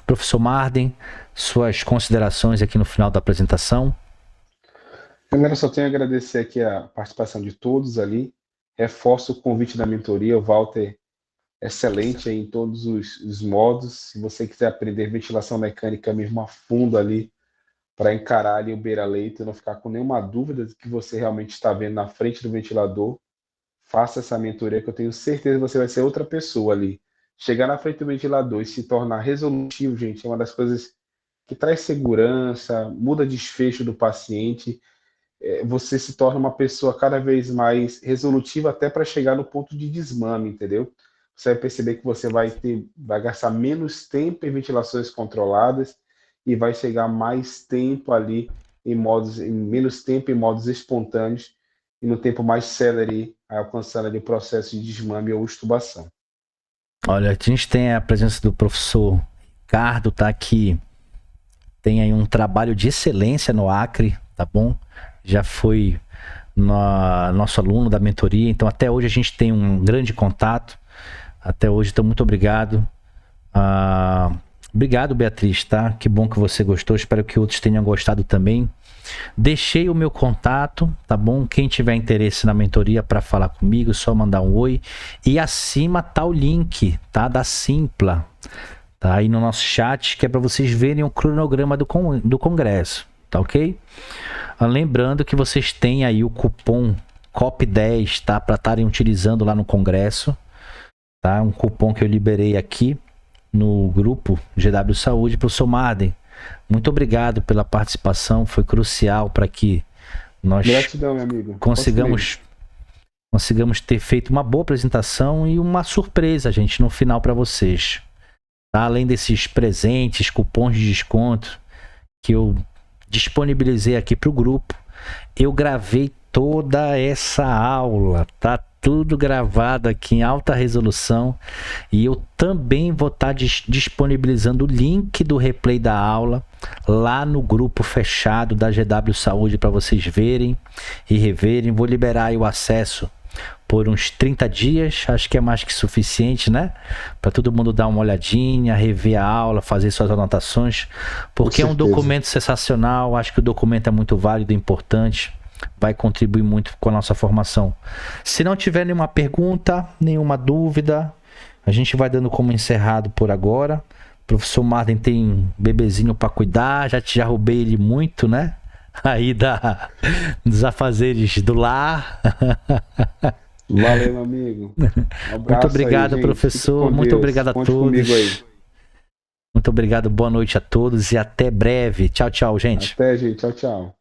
S1: Professor Marden, suas considerações aqui no final da apresentação.
S2: Primeiro, só tenho a agradecer aqui a participação de todos ali. Reforço o convite da mentoria. O Walter, excelente aí em todos os modos. Se você quiser aprender ventilação mecânica mesmo a fundo ali, para encarar ali o beira-leito e não ficar com nenhuma dúvida do que você realmente está vendo na frente do ventilador, faça essa mentoria que eu tenho certeza que você vai ser outra pessoa ali. Chegar na frente do ventilador e se tornar resolutivo, gente, é uma das coisas que traz segurança, muda desfecho do paciente. Você se torna uma pessoa cada vez mais resolutiva até para chegar no ponto de desmame, entendeu? Você vai perceber que você vai gastar menos tempo em ventilações controladas e vai chegar mais tempo ali menos tempo em modos espontâneos e no tempo mais célere, alcançando ali o processo de desmame ou extubação.
S1: Olha, a gente tem a presença do professor Ricardo, tá aqui. Tem aí um trabalho de excelência no Acre, tá bom? Já foi nosso aluno da mentoria, então até hoje a gente tem um grande contato. Até hoje, então muito obrigado. Obrigado, Beatriz, tá? Que bom que você gostou, espero que outros tenham gostado também. Deixei o meu contato, tá bom? Quem tiver interesse na mentoria para falar comigo, é só mandar um oi. E acima tá o link, tá? Da Simpla, tá? Aí no nosso chat, que é para vocês verem o cronograma do congresso, tá ok? Lembrando que vocês têm aí o cupom COP10, tá? Para estarem utilizando lá no congresso, tá? Um cupom que eu liberei aqui no grupo GW Saúde. Professor Marden, muito obrigado pela participação, foi crucial para que nós
S2: Gratidão, meu amigo.
S1: consigamos ter feito uma boa apresentação e uma surpresa, gente, no final para vocês, tá? Além desses presentes, cupons de desconto que eu disponibilizei aqui para o grupo, eu gravei toda essa aula, tá tudo gravado aqui em alta resolução, e eu também vou estar disponibilizando o link do replay da aula lá no grupo fechado da GW Saúde para vocês verem e reverem. Vou liberar aí o acesso por uns 30 dias, acho que é mais que suficiente, né? Para todo mundo dar uma olhadinha, rever a aula, fazer suas anotações, porque é um documento sensacional. Acho que o documento é muito válido e importante, vai contribuir muito com a nossa formação. Se não tiver nenhuma pergunta, nenhuma dúvida, a gente vai dando como encerrado por agora. O professor Marden tem bebezinho para cuidar, já roubei ele muito, né? Aí dos afazeres do lar.
S2: Valeu, meu amigo.
S1: Muito obrigado, aí, professor. Muito obrigado a todos. Muito obrigado, boa noite a todos e até breve. Tchau, tchau, gente.
S2: Até, gente. Tchau, tchau.